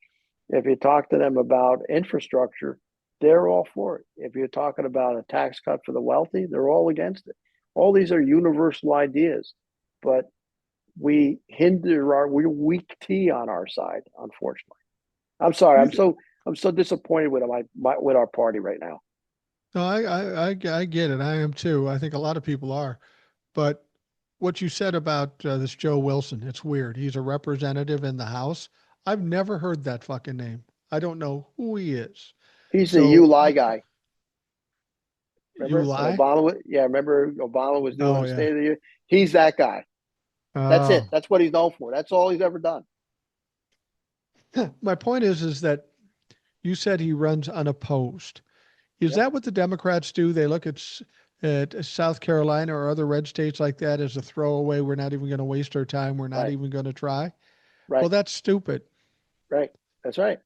If you talk to them about infrastructure, they're all for it. If you're talking about a tax cut for the wealthy, they're all against it. All these are universal ideas, but we're weak tea on our side, unfortunately. I'm sorry. You, I'm so disappointed with with our party right now. no, I get it. I am too. I think a lot of people are. But what you said about this Joe Wilson, it's weird. He's a representative in the House. I've never heard that fucking name. I don't know who he is. He's the So lie guy. you Remember when lie? Obama? Yeah, remember Obama was doing Oh the yeah. State of the Union. He's that guy. That's it. Oh, That's what he's known for. That's all he's ever done. my point is that you said he runs unopposed. Is Yep. that what the Democrats do? They look at South Carolina or other red states like that as a throwaway. We're not even going to waste our time. We're not Right. even going to try. Well, Right. that's stupid. Right. That's right.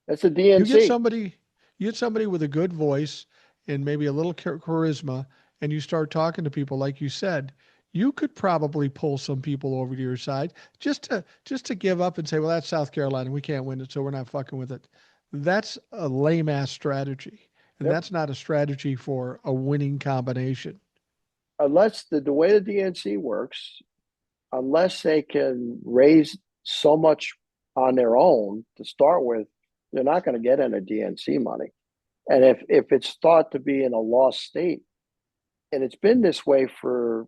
That's the You get DNC. somebody, you get somebody with a good voice and maybe a little charisma, and you start talking to people like you said. You could probably pull some people over to your side just to give up and say, well, that's South Carolina. We can't win it, so we're not fucking with it. That's a lame ass strategy. And Yep. that's not a strategy for a winning combination. Unless the way the DNC works, unless they can raise so much on their own to start with, they're not going to get any DNC money. And if it's thought to be in a lost state, and it's been this way for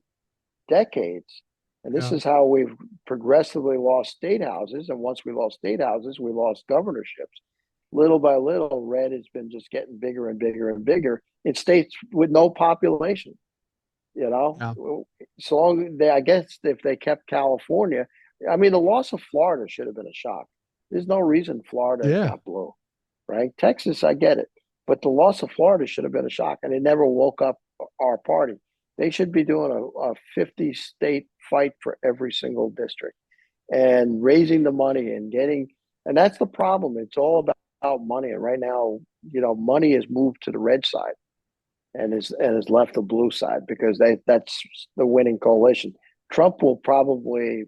decades, and this Yeah. is how we've progressively lost state houses. And once we lost state houses, we lost governorships. Little by little, red has been just getting bigger and bigger and bigger in states with no population. You Yeah. know, so long I guess if they kept California, I mean, the loss of Florida should have been a shock. There's no reason Florida Yeah. got blue, right? Texas, I get it, but the loss of Florida should have been a shock, and it never woke up our party. They should be doing a 50 state fight for every single district and raising the money and getting, and that's the problem. It's all about money, and right now, money has moved to the red side and has left the blue side because that's the winning coalition. Trump will probably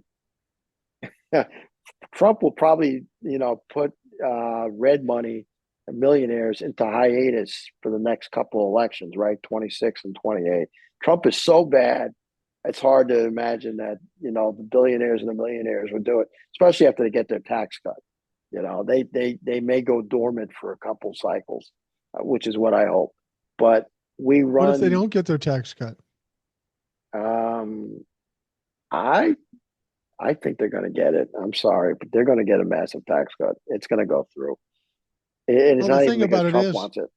Trump will probably put red money and millionaires into hiatus for the next couple of elections, right? 26 and 28. Trump is so bad, it's hard to imagine that the billionaires and the millionaires would do it, especially after they get their tax cut. They may go dormant for a couple cycles, which is what I hope. But we What if they run. don't get their tax cut? Um, I I think they're going to get it. I'm sorry, but they're going to get a massive tax cut. It's going to go through. It's Well, the not even thing because about it Trump is, wants it,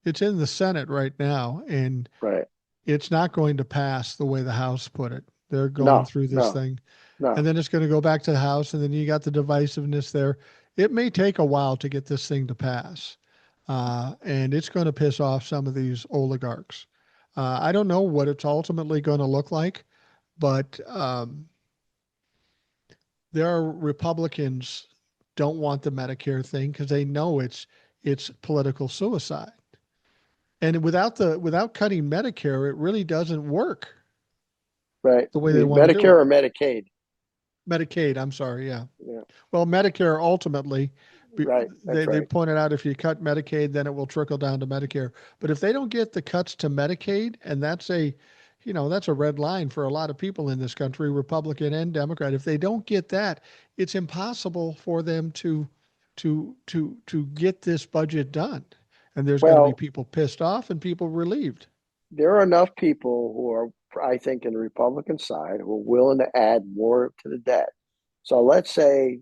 it's in the Senate right now, and right? it's not going to pass the way the House put it. They're going No, through this no, thing, and no. then it's going to go back to the House, and then you got the divisiveness there. It may take a while to get this thing to pass, and it's going to piss off some of these oligarchs. I don't know what it's ultimately going to look like, but there are Republicans don't want the Medicare thing because they know it's political suicide. And without cutting Medicare, it really doesn't work Right. the way they The want to do Medicare it. or Medicaid. Medicaid, I'm sorry, yeah. Yeah. Well, Medicare ultimately, Right. That's they right. pointed out if you cut Medicaid, then it will trickle down to Medicare. But if they don't get the cuts to Medicaid, and that's a red line for a lot of people in this country, Republican and Democrat. If they don't get that, it's impossible for them to get this budget done. And there's going to be Well, people pissed off and people relieved. there are enough people who are, I think, in the Republican side who are willing to add more to the debt. So let's say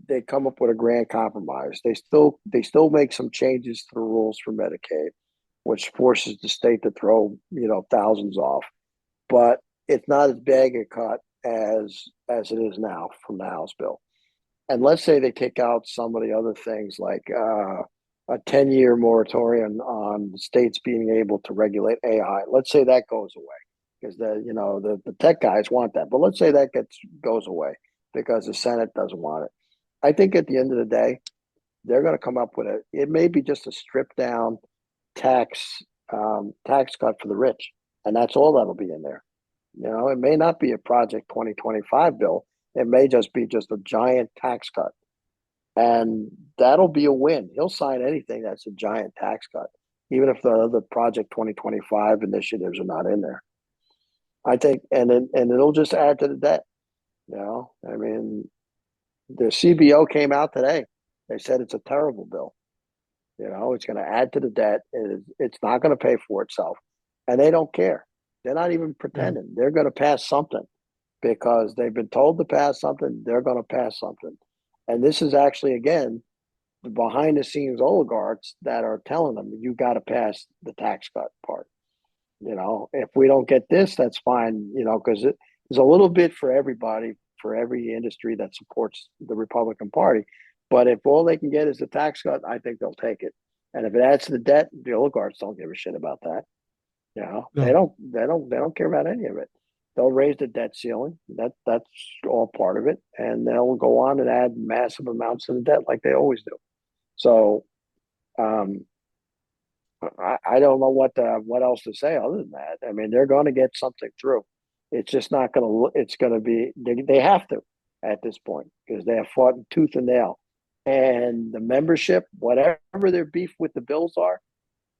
they come up with a grand compromise. They still make some changes to the rules for Medicaid, which forces the state to throw thousands off. But it's not as big a cut as it is now from the House bill. And let's say they take out some of the other things like a 10-year moratorium on states being able to regulate AI. Let's say that goes away because the tech guys want that. But let's say that goes away because the Senate doesn't want it. I think at the end of the day, they're going to come up with it may be just a stripped down tax tax cut for the rich, and that's all that'll be in there. It may not be a Project 2025 bill. It may just be just a giant tax cut, and that'll be a win. He'll sign anything that's a giant tax cut, even if the other Project 2025 initiatives are not in there. I think, and it'll just add to the debt. I mean, the CBO came out today. They said it's a terrible bill. It's going to add to the debt. It's not going to pay for itself. And they don't care. They're not even Yeah. pretending. They're going to pass something because they've been told to pass something. They're going to pass something. And this is actually, again, the behind the scenes oligarchs that are telling them, you got to pass the tax cut part. If we don't get this, that's fine, because there's a little bit for everybody, for every industry that supports the Republican Party. But if all they can get is the tax cut, I think they'll take it. And if it adds to the debt, the oligarchs don't give a shit about that. They No. don't they don't care about any of it. They'll raise the debt ceiling. That's all part of it. And they'll go on and add massive amounts to the debt like they always do. So um, I don't know what else to say other than that. I mean, they're going to get something through. It's just not going to. It's going to be. They have to at this point because they have fought tooth and nail. And the membership, whatever their beef with the bills are,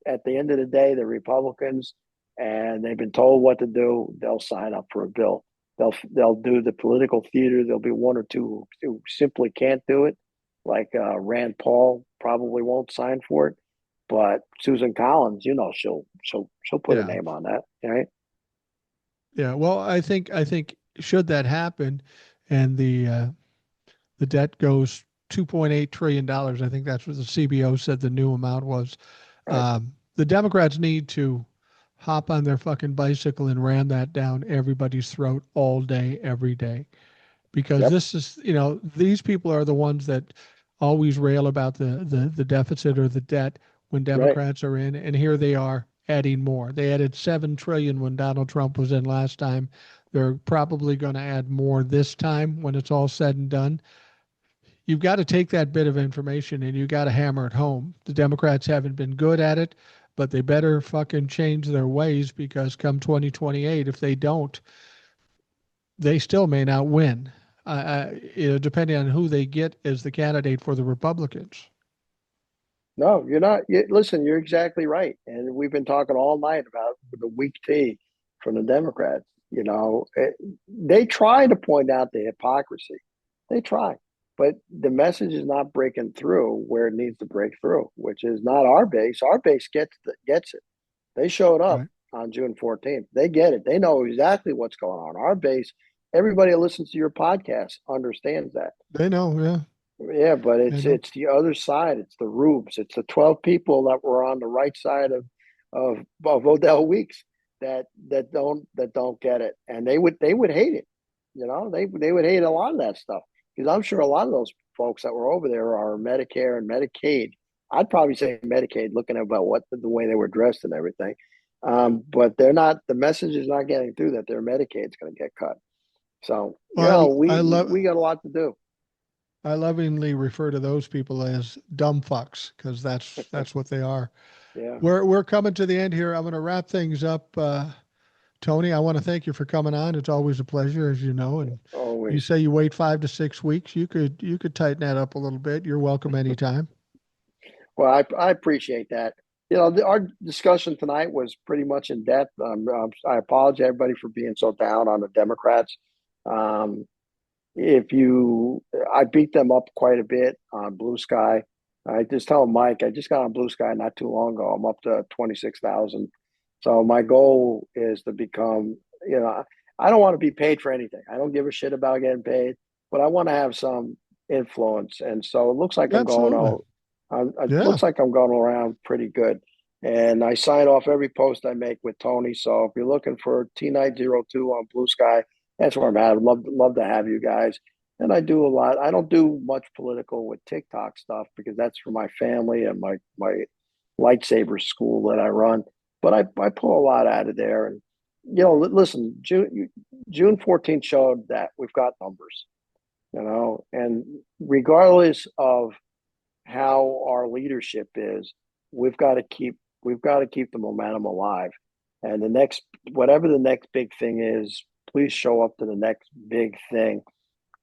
at the end of the day, the Republicans, and they've been told what to do. They'll sign up for a bill. They'll do the political theater. There'll be one or two who simply can't do it, like Rand Paul probably won't sign for it. But Susan Collins, she'll put a Yeah. name on that, right? Yeah. Well, I think should that happen, and the debt goes $2.8 trillion. I think that's what the CBO said the new amount was. Right, The Democrats need to hop on their fucking bicycle and ram that down everybody's throat all day, every day. Because yep, this is, these people are the ones that always rail about the deficit or the debt when right. Democrats are in. And here they are adding more. They added 7 trillion when Donald Trump was in last time. They're probably going to add more this time when it's all said and done. You've got to take that bit of information and you got to hammer it home. The Democrats haven't been good at it, but they better fucking change their ways because come 2028, if they don't, they still may not win. Depending on who they get as the candidate for the Republicans. No, you're not. Listen, you're exactly right. And we've been talking all night about the weak tea from the Democrats. They try to point out the hypocrisy. They try, but the message is not breaking through where it needs to break through, which is not our base. Our base gets it. They showed up Right. on June 14th. They get it. They know exactly what's going on. Our base, everybody that listens to your podcast understands that. They know, yeah. Yeah, but They it's know. it's the other side. It's the rubes. It's the 12 people that were on the right side of Odell Weeks that don't get it, and they would hate it. They would hate a lot of that stuff because I'm sure a lot of those folks that were over there are Medicare and Medicaid. I'd probably say Medicaid, looking at about what the way they were dressed and everything. But they're not. The message is not getting through that their Medicaid's going to get cut. So Well, I love. we got a lot to do. I lovingly refer to those people as dumb fucks because that's what they are. Yeah. We're coming to the end here. I'm going to wrap things up. Tony, I want to thank you for coming on. It's always a pleasure, as you know. And you Always. say you wait 5 to 6 weeks. You could tighten that up a little bit. You're welcome anytime. Well, I appreciate that. Our discussion tonight was pretty much in depth. I apologize everybody for being so down on the Democrats. Um, if you, I beat them up quite a bit on Blue Sky. I just tell Mike, I just got on Blue Sky not too long ago. I'm up to 26,000. So my goal is to become, I don't want to be paid for anything. I don't give a shit about getting paid, but I want to have some influence. And so it looks like I'm going Absolutely. all, it Yeah. looks like I'm going around pretty good. And I sign off every post I make with Tony. So if you're looking for T902 on Blue Sky, that's where I'm at. I'd love to have you guys. And I do a lot. I don't do much political with TikTok stuff because that's for my family and my lightsaber school that I run. But I pull a lot out of there. And listen, June 14th showed that we've got numbers. And regardless of how our leadership is, we've got to keep the momentum alive. And the next, whatever the next big thing is, please show up to the next big thing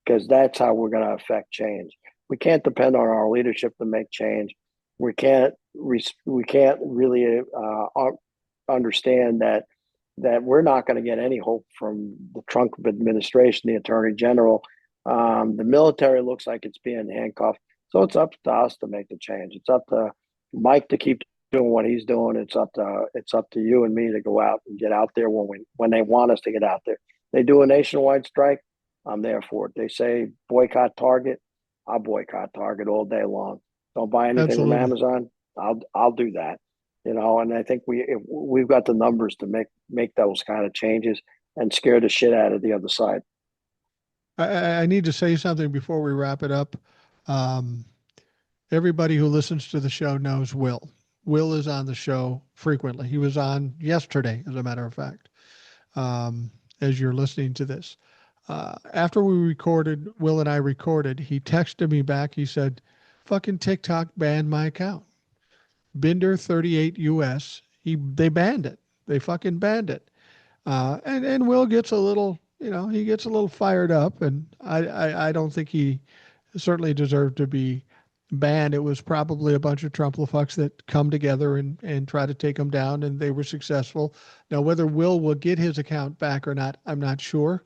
because that's how we're going to affect change. We can't depend on our leadership to make change. We can't really understand that we're not going to get any hope from the Trump administration, the Attorney General. The military looks like it's being handcuffed. So it's up to us to make the change. It's up to Mike to keep doing what he's doing. It's up to you and me to go out and get out there when they want us to get out there. They do a nationwide strike, I'm there for it. They say boycott Target, I'll boycott Target all day long. Don't buy anything from Absolutely. Amazon. I'll do that. And I think we've got the numbers to make those kind of changes and scare the shit out of the other side. I need to say something before we wrap it up. Um, Everybody who listens to the show knows Will. Will is on the show frequently. He was on yesterday, as a matter of fact, as you're listening to this. After we recorded, Will and I recorded, he texted me back. He said, fucking TikTok banned my account. Binder 38 US. They banned it. They fucking banned it. And Will gets a little, he gets a little fired up, and I don't think he certainly deserved to be banned. It was probably a bunch of Trumplafucks that come together and try to take him down, and they were successful. Now, whether Will get his account back or not, I'm not sure.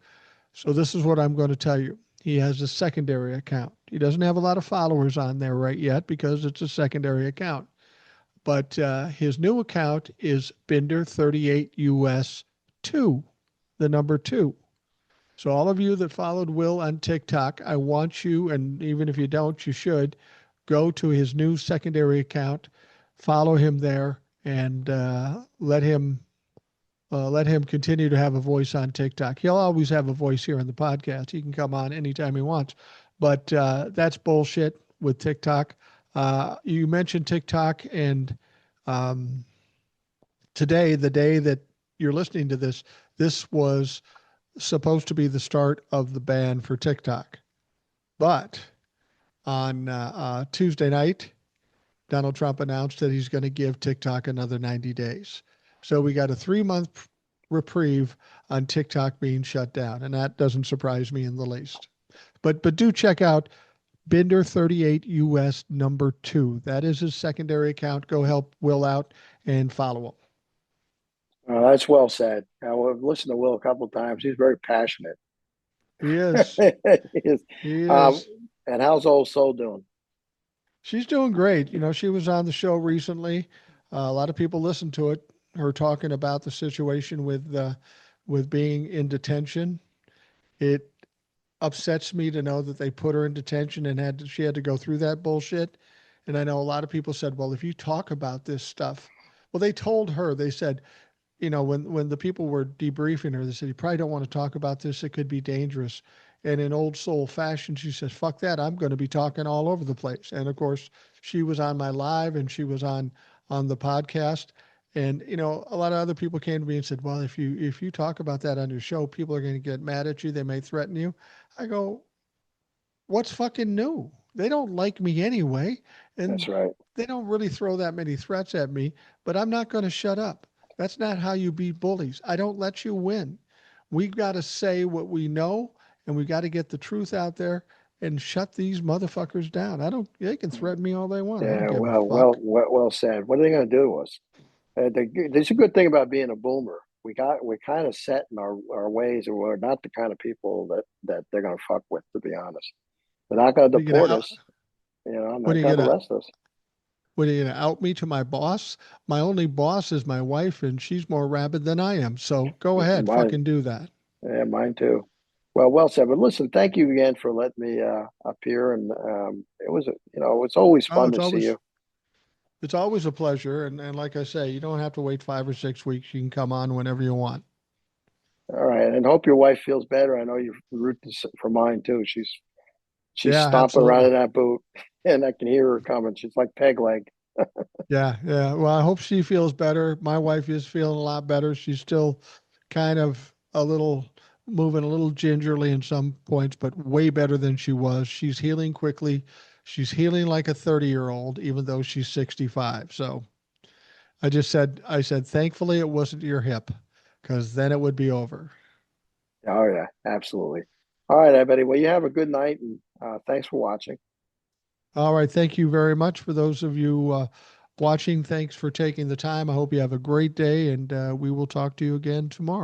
So this is what I'm going to tell you. He has a secondary account. He doesn't have a lot of followers on there right yet because it's a secondary account. But his new account is Binder 38 US 2, the number 2. So all of you that followed Will on TikTok, I want you, and even if you don't, you should go to his new secondary account, follow him there, and let him continue to have a voice on TikTok. He'll always have a voice here on the podcast. He can come on anytime he wants, but that's bullshit with TikTok. You mentioned TikTok, and um, today, the day that you're listening to this, this was supposed to be the start of the ban for TikTok. But on Tuesday night, Donald Trump announced that he's going to give TikTok another 90 days. So we got a 3 month reprieve on TikTok being shut down, and that doesn't surprise me in the least. But do check out Binder 38 US number 2. That is his secondary account. Go help Will out and follow him. That's well said. I've listened to Will a couple of times. He's very passionate. He is. He is. He Um, is. and how's old soul doing? She's doing great. She was on the show recently. A lot of people listened to it. Her talking about the situation with being in detention. It upsets me to know that they put her in detention and she had to go through that bullshit. And I know a lot of people said, well, if you talk about this stuff, well, they told her, they said, when the people were debriefing her, they said, you probably don't want to talk about this. It could be dangerous. And in old soul fashion, she says, fuck that. I'm going to be talking all over the place. And of course, she was on my live and she was on the podcast. And, a lot of other people came to me and said, well, if you talk about that on your show, people are going to get mad at you. They may threaten you. I go, what's fucking new? They don't like me anyway. That's And right. they don't really throw that many threats at me, but I'm not going to shut up. That's not how you beat bullies. I don't let you win. We've got to say what we know, and we got to get the truth out there and shut these motherfuckers down. I don't, they can threaten me all they want. I don't Yeah, give a well, fuck. well said. What are they going to do to us? There's a good thing about being a boomer. We're kind of set in our ways, and we're not the kind of people that they're going to fuck with. To be honest, they're not going to What are you gonna deport out? us. You know, What not are you going to gonna? arrest us. What are you gonna out me to my boss? My only boss is my wife, and she's more rabid than I am. So go ahead, Mine, fucking do that. yeah, mine too. Well said. But listen, thank you again for letting me appear, and it was, it's always Oh, fun to see you. it's always a pleasure. And like I say, you don't have to wait 5 or 6 weeks. You can come on whenever you want. All right, and hope your wife feels better. I know you root for mine too. She's Yeah, stomping around absolutely. in that boot, and I can hear her coming. She's like peg leg. Yeah, yeah. Well, I hope she feels better. My wife is feeling a lot better. She's still kind of a little moving a little gingerly in some points, but way better than she was. She's healing quickly. She's healing like a 30-year-old, even though she's 65. So I said, thankfully it wasn't your hip, because then it would be over. Oh yeah, absolutely. All right, everybody. Well, you have a good night, and thanks for watching. All right. Thank you very much for those of you watching. Thanks for taking the time. I hope you have a great day, and we will talk to you again tomorrow.